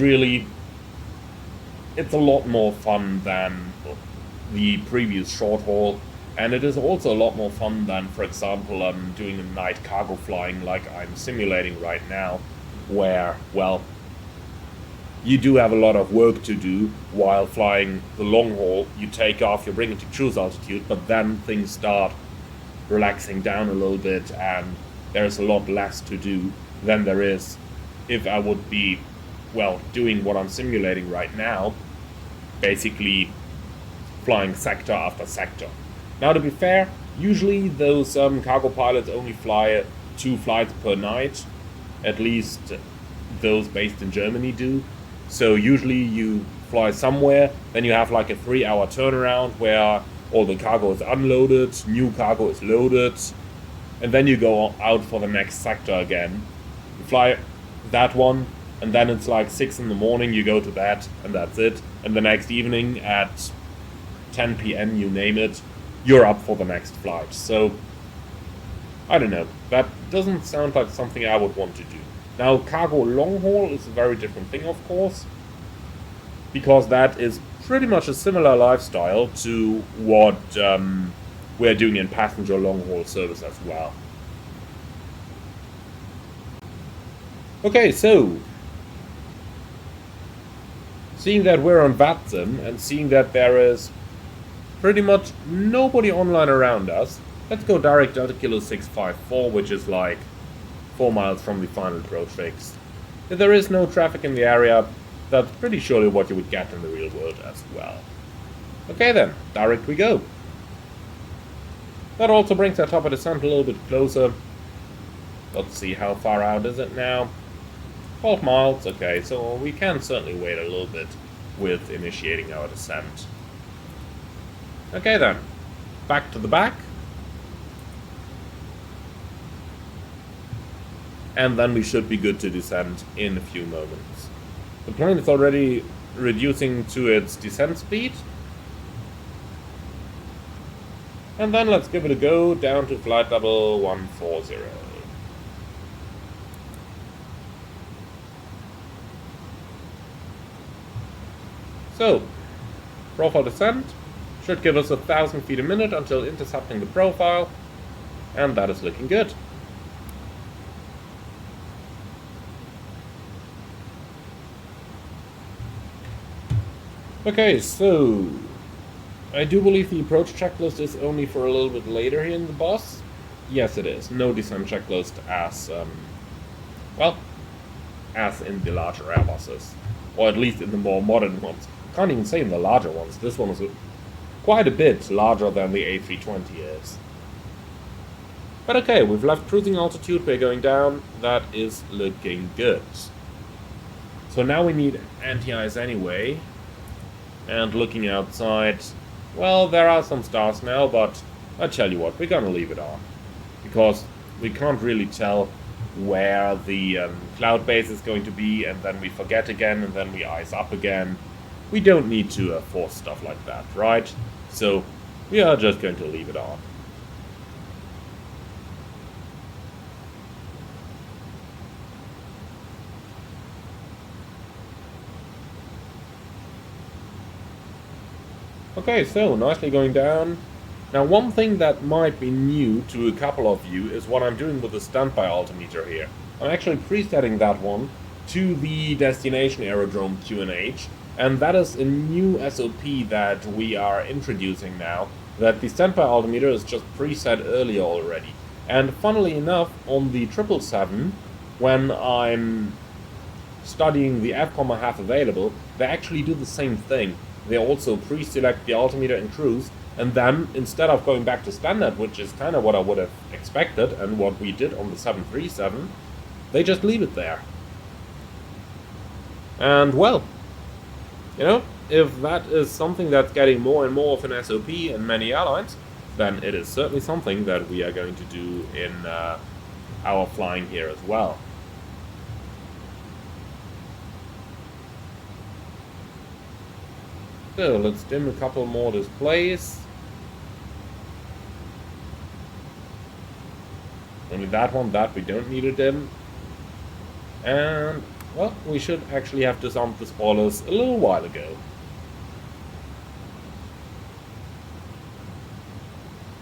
a lot more fun than the previous short haul, and it is also a lot more fun than, for example, doing a night cargo flying like I'm simulating right now, where, well, you do have a lot of work to do while flying the long haul. You take off, you bring it to cruise altitude, but then things start relaxing down a little bit, and there's a lot less to do than there is if I would be, well, doing what I'm simulating right now, basically flying sector after sector. Now, to be fair, usually those cargo pilots only fly 2 flights per night, at least those based in Germany do. So usually you fly somewhere, then you have like a 3-hour turnaround where all the cargo is unloaded, new cargo is loaded, and then you go out for the next sector again. You fly that one, and then it's like 6 in the morning, you go to bed, and that's it. And the next evening at 10 p.m., you name it, you're up for the next flight. So, I don't know, that doesn't sound like something I would want to do. Now, cargo long haul is a very different thing, of course, because that is pretty much a similar lifestyle to what we're doing in passenger long haul service as well. Okay, so seeing that we're on Vatzen and seeing that there is pretty much nobody online around us, let's go direct Delta Kilo 654, which is like 4 miles from the final approach fix. If there is no traffic in the area, that's pretty surely what you would get in the real world as well. Okay then, direct we go. That also brings our top of descent a little bit closer. Let's see, how far out is it now? 12 miles, okay, so we can certainly wait a little bit with initiating our descent. Okay then, back to the back. And then we should be good to descend in a few moments. The plane is already reducing to its descent speed. And then let's give it a go down to flight level 140. So, profile descent should give us 1,000 feet a minute until intercepting the profile, and that is looking good. Okay, so I do believe the approach checklist is only for a little bit later here in the bus. Yes, it is. No descent checklist as, well, as in the larger Airbuses, or at least in the more modern ones. Can't even say in the larger ones. This one is quite a bit larger than the A320 is. But okay, we've left cruising altitude, we're going down, that is looking good. So now we need anti-ice anyway, and looking outside, well, there are some stars now, but I tell you what, we're gonna leave it on, because we can't really tell where the cloud base is going to be, and then we forget again, and then we ice up again. We don't need to force stuff like that, right? So we are just going to leave it on. Okay, so nicely going down. Now, one thing that might be new to a couple of you is what I'm doing with the standby altimeter here. I'm actually presetting that one to the destination aerodrome QNH, and that is a new SOP that we are introducing now, that the standby altimeter is just preset earlier already. And funnily enough, on the 777, when I'm studying the F, half available, they actually do the same thing. They also pre-select the altimeter in cruise, and then, instead of going back to standard, which is kind of what I would have expected, and what we did on the 737, they just leave it there. And, well, you know, if that is something that's getting more and more of an SOP in many airlines, then it is certainly something that we are going to do in our flying here as well. So, let's dim a couple more displays. Only that one, that we don't need to dim. And, well, we should actually have disarmed the spoilers a little while ago.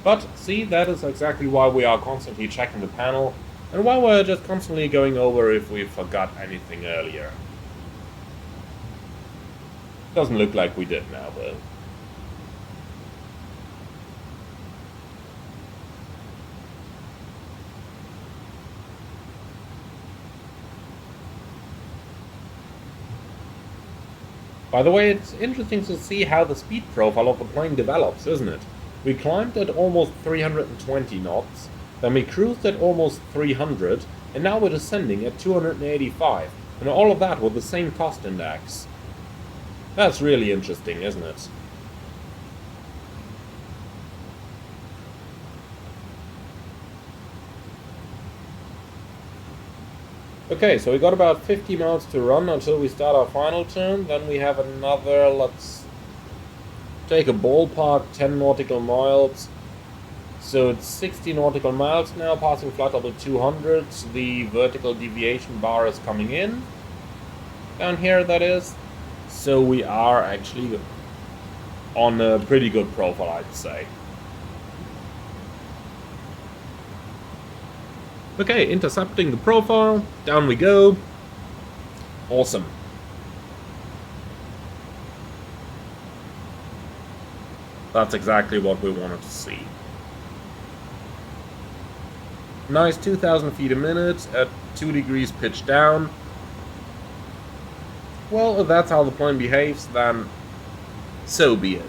But, see, that is exactly why we are constantly checking the panel, and why we're just constantly going over if we forgot anything earlier. Doesn't look like we did now, though. By the way, it's interesting to see how the speed profile of the plane develops, isn't it? We climbed at almost 320 knots, then we cruised at almost 300, and now we're descending at 285, and all of that with the same cost index. That's really interesting, isn't it? Okay, so we got about 50 miles to run until we start our final turn. Then we have another, let's take a ballpark, 10 nautical miles. So it's 60 nautical miles now, passing flight level 200. The vertical deviation bar is coming in. Down here, that is. So we are actually on a pretty good profile, I'd say. Okay, intercepting the profile. Down we go. Awesome. That's exactly what we wanted to see. Nice 2,000 feet a minute at 2 degrees pitch down. Well, if that's how the plane behaves, then so be it.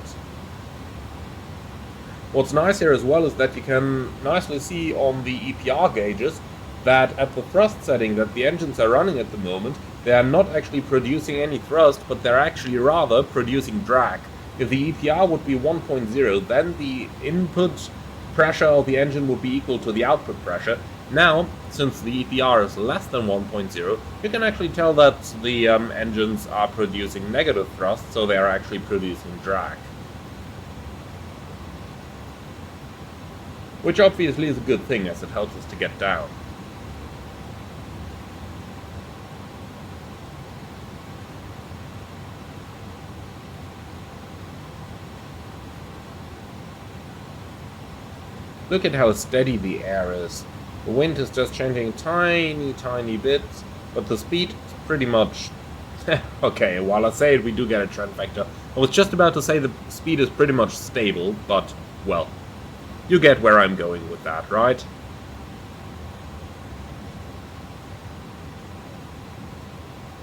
What's nice here as well is that you can nicely see on the EPR gauges that at the thrust setting that the engines are running at the moment, they are not actually producing any thrust, but they're actually rather producing drag. If the EPR would be 1.0, then the input pressure of the engine would be equal to the output pressure. Now, since the EPR is less than 1.0, you can actually tell that the engines are producing negative thrust, so they are actually producing drag. Which obviously is a good thing, as it helps us to get down. Look at how steady the air is. The wind is just changing tiny bits, but the speed is pretty much... Okay, while I say it, we do get a trend vector. I was just about to say the speed is pretty much stable, but, well, you get where I'm going with that, right?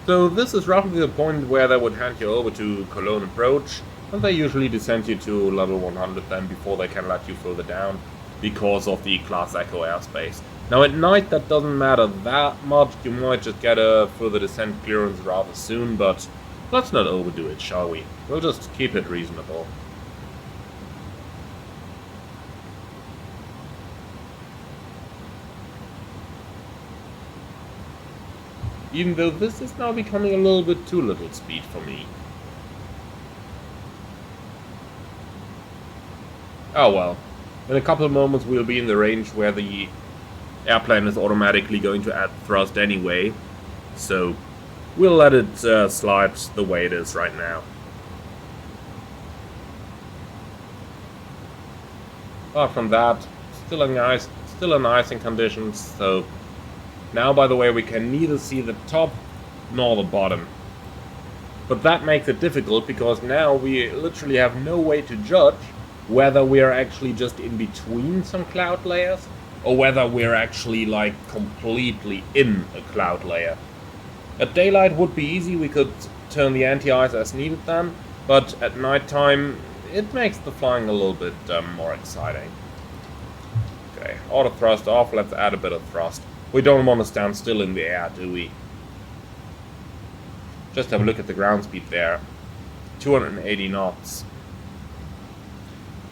So this is roughly the point where they would hand you over to Cologne approach, and they usually descend you to level 100 then before they can let you further down, because of the Class Echo airspace. Now at night that doesn't matter that much, you might just get a further descent clearance rather soon, but let's not overdo it, shall we? We'll just keep it reasonable. Even though this is now becoming a little bit too little speed for me. Oh well. In a couple of moments we'll be in the range where the airplane is automatically going to add thrust anyway. So we'll let it slide the way it is right now. Apart from that, still a nice in conditions. So now, by the way, we can neither see the top nor the bottom. But that makes it difficult because now we literally have no way to judge whether we are actually just in between some cloud layers or whether we're actually like completely in a cloud layer. At daylight would be easy, we could turn the anti-ice as needed then, but at nighttime it makes the flying a little bit more exciting. Okay, auto thrust off, let's add a bit of thrust. We don't want to stand still in the air, do we? Just have a look at the ground speed there. 280 knots.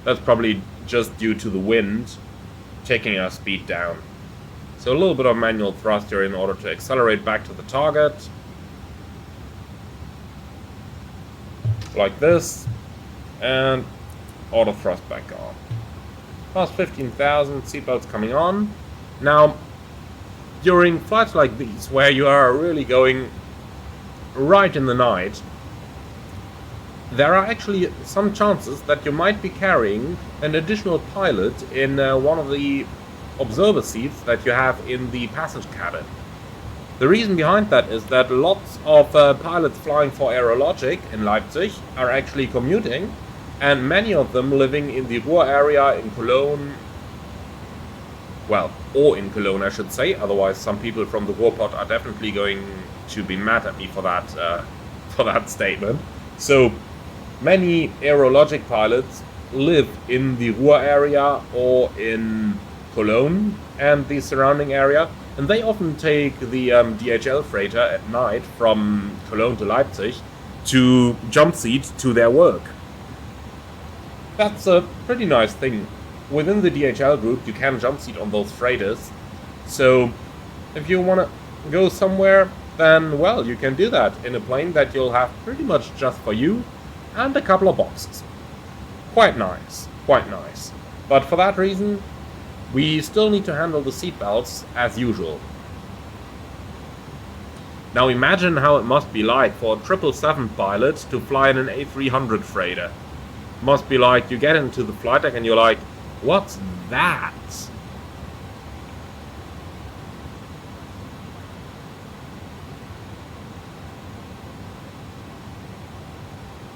That's probably just due to the wind taking our speed down. So a little bit of manual thrust here in order to accelerate back to the target. Like this. And auto thrust back on. Past 15,000, seatbelts coming on. Now, during flights like these, where you are really going right in the night, there are actually some chances that you might be carrying an additional pilot in one of the observer seats that you have in the passage cabin. The reason behind that is that lots of pilots flying for Aerologic in Leipzig are actually commuting, and many of them living in the Ruhr area in Cologne. Well, or in Cologne, I should say. Otherwise, some people from the Ruhrpott are definitely going to be mad at me for that statement. So, many Aerologic pilots live in the Ruhr area or in Cologne and the surrounding area, and they often take the DHL freighter at night from Cologne to Leipzig to jump seat to their work. That's a pretty nice thing. Within the DHL group, you can jump seat on those freighters. So, if you want to go somewhere, then, well, you can do that in a plane that you'll have pretty much just for you and a couple of boxes. Quite nice, quite nice. But for that reason, we still need to handle the seatbelts as usual. Now imagine how it must be like for a 777 pilot to fly in an A300 freighter. Must be like you get into the flight deck and you're like, what's that?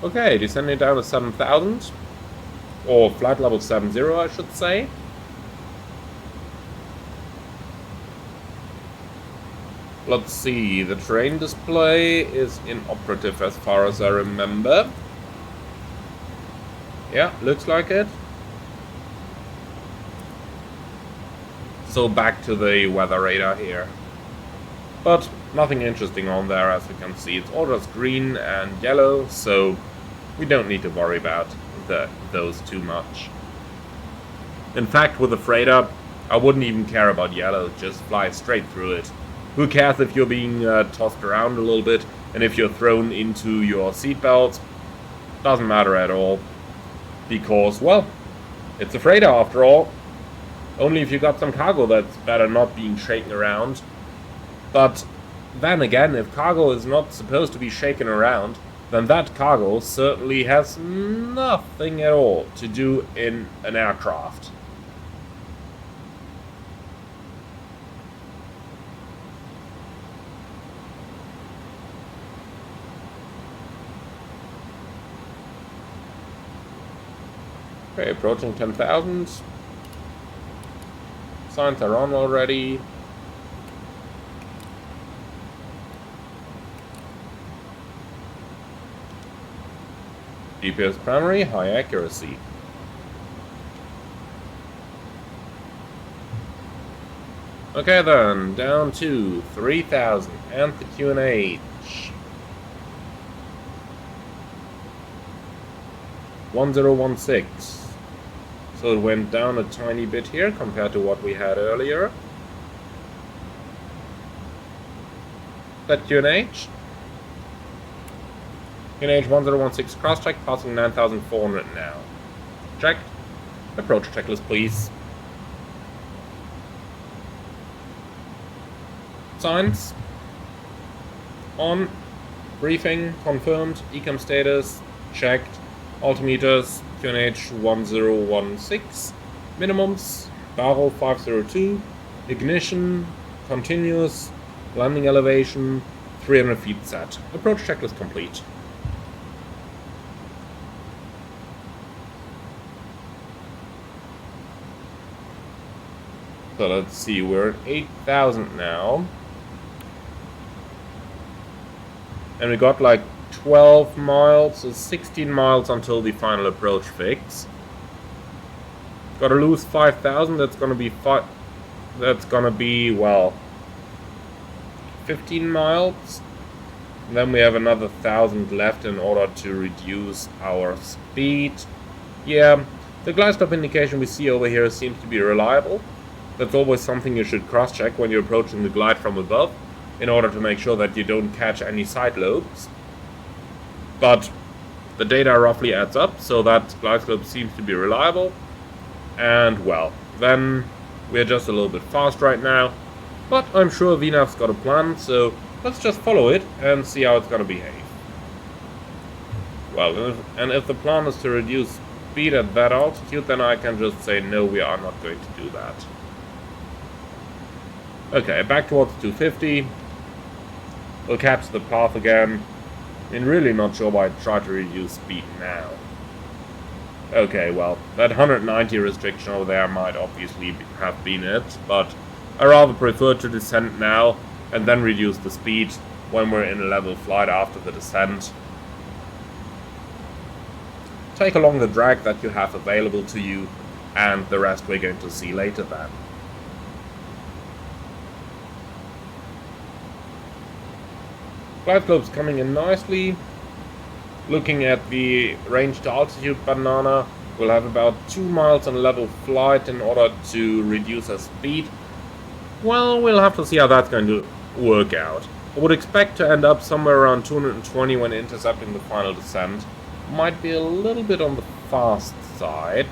Okay, descending down to 7,000. Or flight level 70, I should say. Let's see, the terrain display is inoperative as far as I remember. Yeah, looks like it. So back to the weather radar here. But nothing interesting on there, as we can see. It's all just green and yellow, so we don't need to worry about those too much. In fact, with the freighter, I wouldn't even care about yellow, just fly straight through it. Who cares if you're being tossed around a little bit, and if you're thrown into your seatbelt? Doesn't matter at all. Because, well, it's a freighter after all. Only if you got some cargo that's better not being shaken around. But then again, if cargo is not supposed to be shaken around, then that cargo certainly has nothing at all to do in an aircraft. Okay, approaching 10,000. Signs are on already. GPS primary, high accuracy. Okay then, down to 3,000 and the QNH. 1016. So it went down a tiny bit here compared to what we had earlier. Set QNH. QNH 1016 cross-check, passing 9,400 now. Checked. Approach checklist, please. Signs. On. Briefing. Confirmed. Ecam status. Checked. Altimeters. QNH 1016. Minimums. Barrel 502. Ignition. Continuous. Landing elevation. 300 feet set. Approach checklist complete. So let's see, we're at 8,000 now. And we got like 12 miles, so 16 miles until the final approach fix. Gotta lose 5,000, that's gonna be, well, 15 miles. And then we have another 1,000 left in order to reduce our speed. Yeah, the glide stop indication we see over here seems to be reliable. That's always something you should cross-check when you're approaching the glide from above, in order to make sure that you don't catch any side lobes. But the data roughly adds up, so that glide slope seems to be reliable. And well, then we're just a little bit fast right now, but I'm sure VNAV's got a plan, so let's just follow it and see how it's gonna behave. Well, and if the plan is to reduce speed at that altitude, then I can just say no, we are not going to do that. Okay, back towards 250. We'll catch the path again. I mean, really not sure why I try to reduce speed now. Okay, well, that 190 restriction over there might obviously have been it, but I rather prefer to descend now and then reduce the speed when we're in a level flight after the descent. Take along the drag that you have available to you, and the rest we're going to see later then. Glide slope's coming in nicely. Looking at the range to altitude banana, we'll have about 2 miles on level flight in order to reduce our speed. Well, we'll have to see how that's going to work out. I would expect to end up somewhere around 220 when intercepting the final descent. Might be a little bit on the fast side.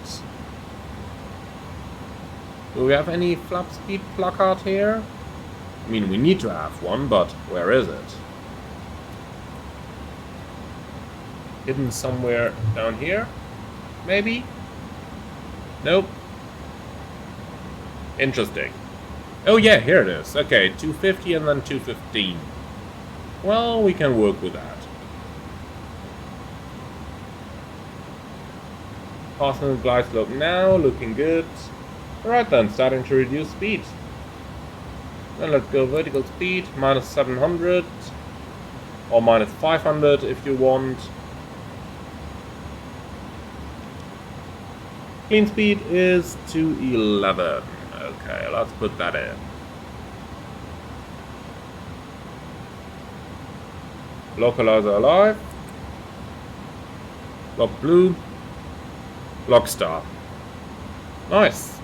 Do we have any flap speed placard here? I mean, we need to have one, but where is it? Hidden somewhere down here? Maybe? Nope. Interesting. Oh yeah, here it is. Okay, 250 and then 215. Well, we can work with that. Passing the glide slope now, looking good. Alright then, starting to reduce speed. Then let's go vertical speed, minus 700. Or minus 500 if you want. Clean speed is 211. Okay, let's put that in. Localizer alive. Lock blue. Lock star. Nice.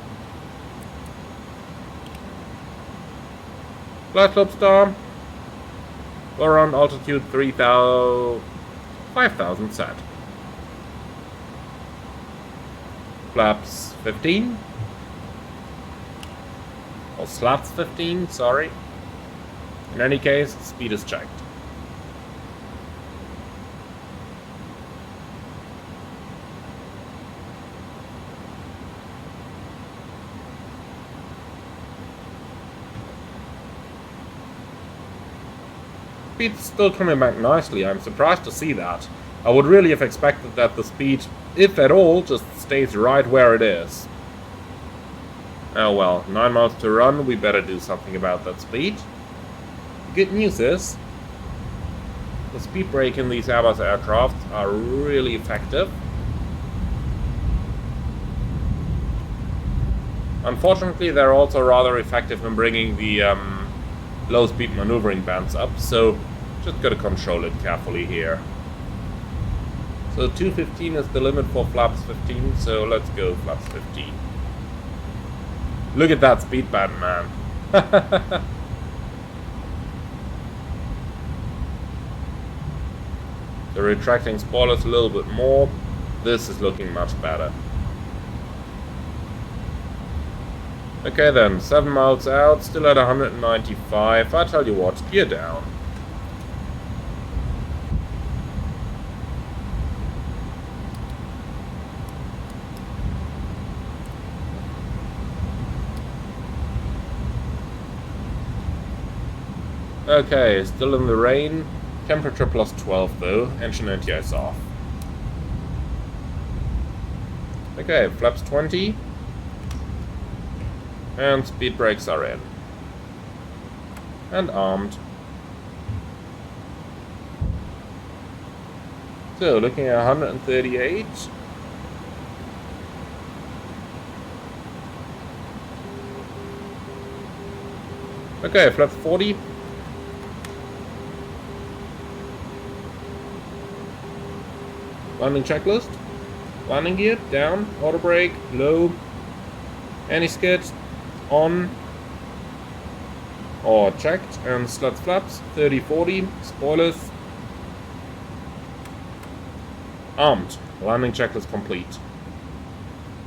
Glide slope star. Go around altitude 5,000 set. Flaps 15. Or slats 15, sorry. In any case, speed is checked. Speed's still coming back nicely. I'm surprised to see that. I would really have expected that the speed, if at all, just stays right where it is. Oh well, 9 miles to run, we better do something about that speed. The good news is, the speed brake in these Airbus aircraft are really effective. Unfortunately, they're also rather effective in bringing the low speed maneuvering bands up, so just gotta control it carefully here. So 215 is the limit for flaps 15, so let's go flaps 15. Look at that speed band, man. The retracting spoilers a little bit more. This is looking much better. Okay then, 7 miles out, still at 195. I tell you what, gear down. Okay, still in the rain. Temperature plus 12 though, engine anti-ice off. Okay, flaps 20. And speed brakes are in. And armed. So, looking at 138. Okay, flaps 40. Landing checklist. Landing gear, down, auto brake, low, anti-skid, on, or checked, and sluts flaps, 30-40, spoilers, armed, landing checklist complete.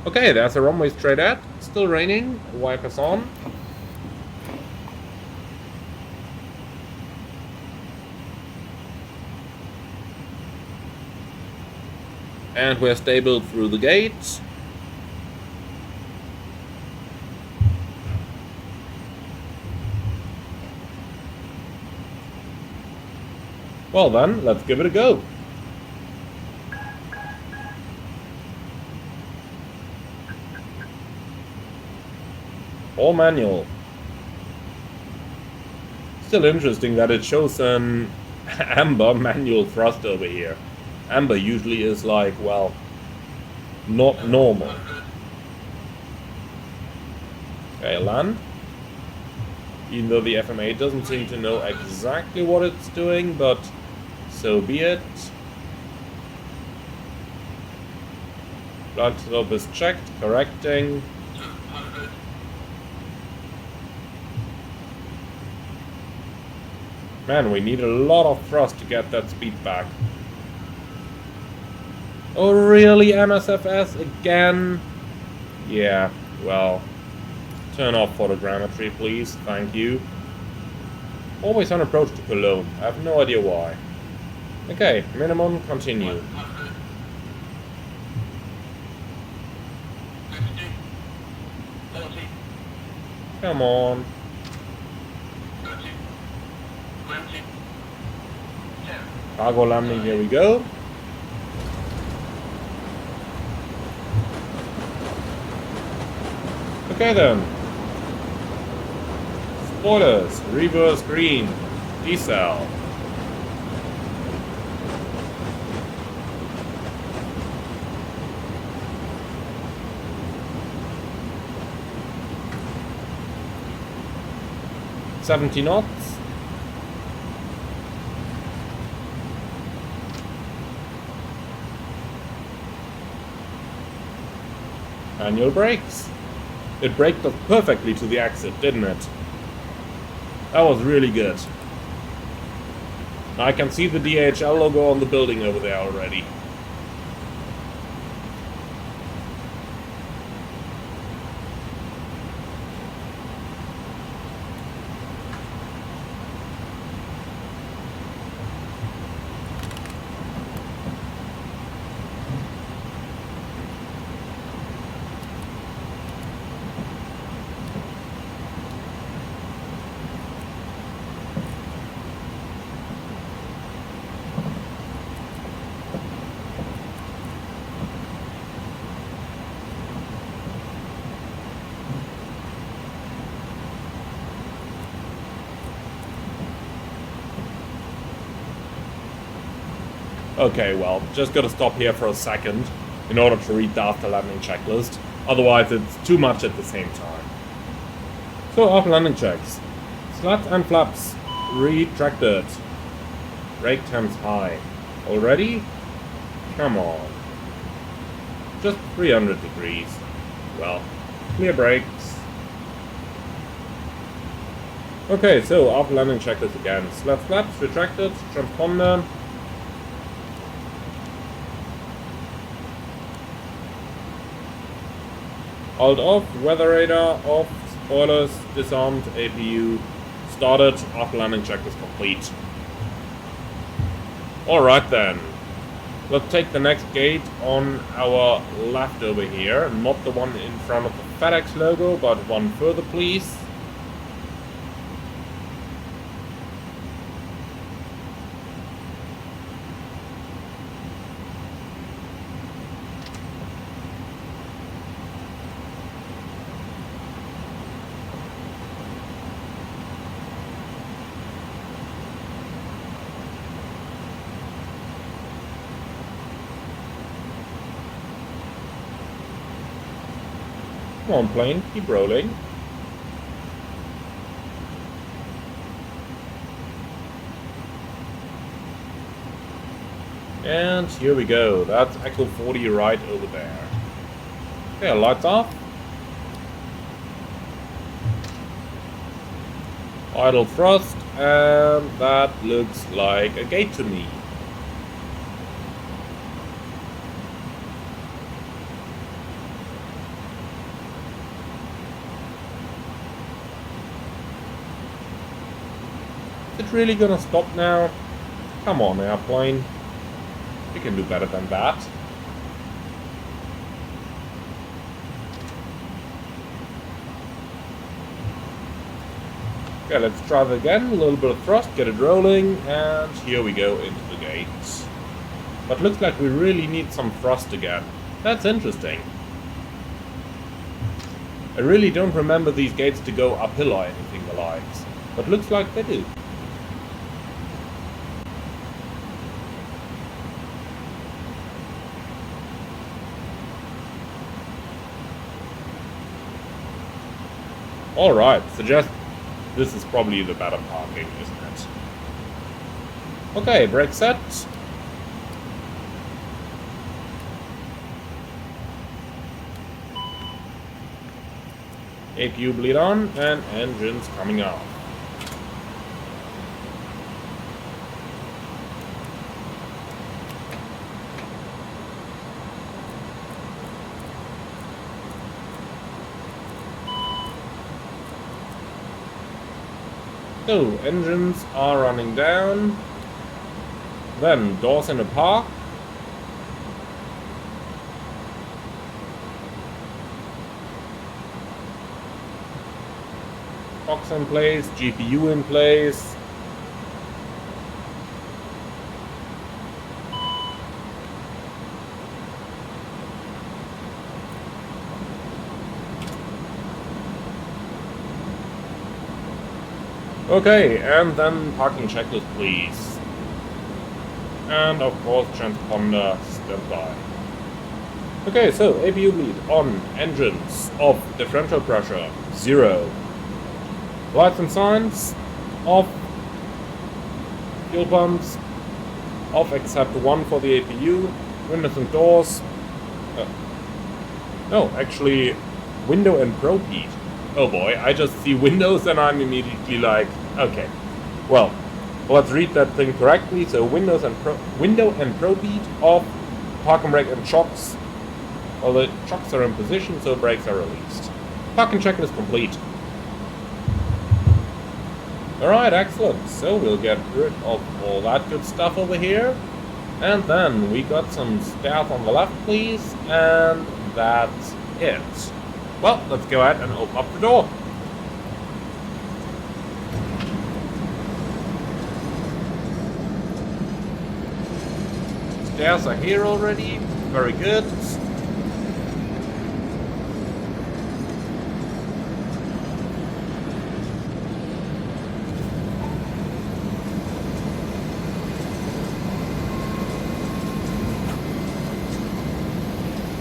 Okay, there's a runway straight at, still raining, wipers on. And we're stable through the gate. Well then, let's give it a go. All manual. Still interesting that it shows an amber manual thrust over here. Amber usually is like, well, not normal. Okay, land. Even though the FMA doesn't seem to know exactly what it's doing, but so be it. Flight slope is checked, correcting. Man, we need a lot of thrust to get that speed back. Oh really, MSFS again? Yeah, well, turn off photogrammetry please, thank you. Always on approach to Cologne, I have no idea why. Okay, minimum, continue. Come on. Cargo landing, here we go. Okay then. Spoilers, reverse green, decel. $70 knots. Manual brakes. It braked us perfectly to the exit, didn't it? That was really good. I can see the DHL logo on the building over there already. Okay, well, just gotta stop here for a second in order to read the after landing checklist. Otherwise, it's too much at the same time. So, after landing checks. Slats and flaps retracted. Brake temps high. Already? Come on. Just 300 degrees. Well, clear brakes. Okay, so after landing checklist again. Slats flaps retracted. Transponder. Alt off, weather radar off, spoilers disarmed, APU started, after landing check is complete. Alright then. Let's take the next gate on our left over here, not the one in front of the FedEx logo, but one further please. Come on, plane, keep rolling. And here we go. That's Echo 40 right over there. Okay, lights off. Idle thrust, and that looks like a gate to me. Is it really gonna stop now? Come on, airplane. You can do better than that. Okay, let's try that again. A little bit of thrust, get it rolling, and here we go into the gates. But looks like we really need some thrust again. That's interesting. I really don't remember these gates to go uphill or anything the likes, but looks like they do. Alright, suggest this is probably the better parking, isn't it? Okay, brake set. APU bleed on, and engines coming off. So, engines are running down. Then, doors in the park. Box in place, GPU in place. Okay, and then parking checklist, please. And of course, transponder standby. Okay, so APU bleed on, engines off, differential pressure 0. Lights and signs off, fuel pumps off except one for the APU, windows and doors. No, actually, window and probe heat. Oh boy, I just see windows and I'm immediately like, okay, well, let's read that thing correctly. So window and probe heat off, parking brake and shocks. Well, the shocks are in position, so brakes are released. Parking checklist is complete. Alright, excellent. So we'll get rid of all that good stuff over here. And then we got some stairs on the left, please. And that's it. Well, let's go ahead and open up the door. Stairs are here already. Very good.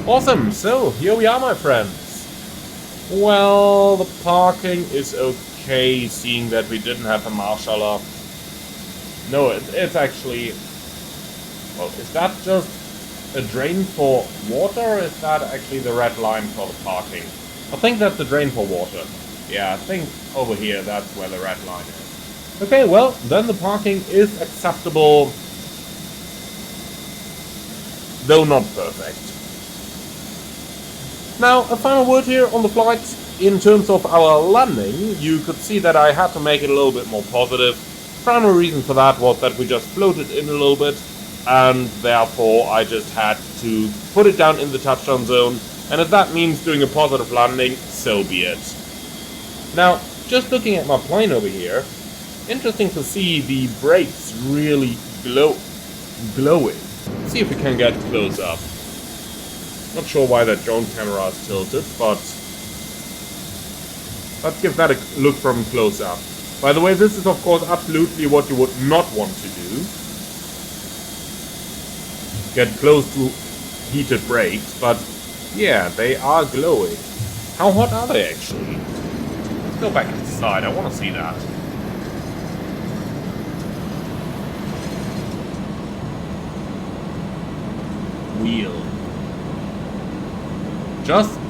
Awesome, so here we are, my friends. Well, the parking is okay, seeing that we didn't have a marshaller. No, it's actually... Well, is that just a drain for water, or is that actually the red line for the parking? I think that's the drain for water. Yeah, I think over here that's where the red line is. Okay, well, then the parking is acceptable, though not perfect. Now, a final word here on the flight. In terms of our landing, you could see that I had to make it a little bit more positive. Primary reason for that was that we just floated in a little bit, and therefore I just had to put it down in the touchdown zone, and if that means doing a positive landing, so be it. Now, just looking at my plane over here, interesting to see the brakes really glowing. Let's see if we can get close up. Not sure why that drone camera is tilted, but let's give that a look from close up. By the way, this is of course absolutely what you would not want to do. Get close to heated brakes, but yeah, they are glowing. How hot are they actually? Let's go back inside, I want to see that. Wheel. Just,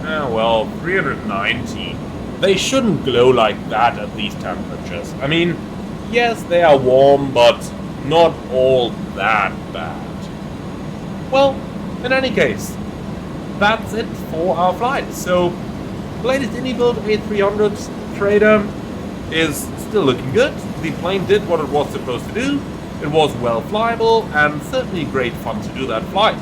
well, 390. They shouldn't glow like that at these temperatures. I mean, yes, they are warm, but not all that bad. Well, in any case, that's it for our flight. So, the latest Indie-built A300 Trader is still looking good. The plane did what it was supposed to do. It was well flyable and certainly great fun to do that flight.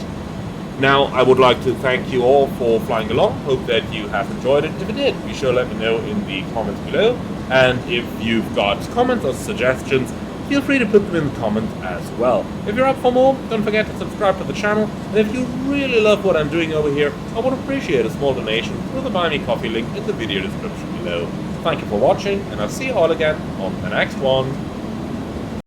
Now, I would like to thank you all for flying along. Hope that you have enjoyed it. If you did, be sure to let me know in the comments below. And if you've got comments or suggestions, feel free to put them in the comments as well. If you're up for more, don't forget to subscribe to the channel. And if you really love what I'm doing over here, I would appreciate a small donation through the Buy Me Coffee link in the video description below. Thank you for watching, and I'll see you all again on the next one.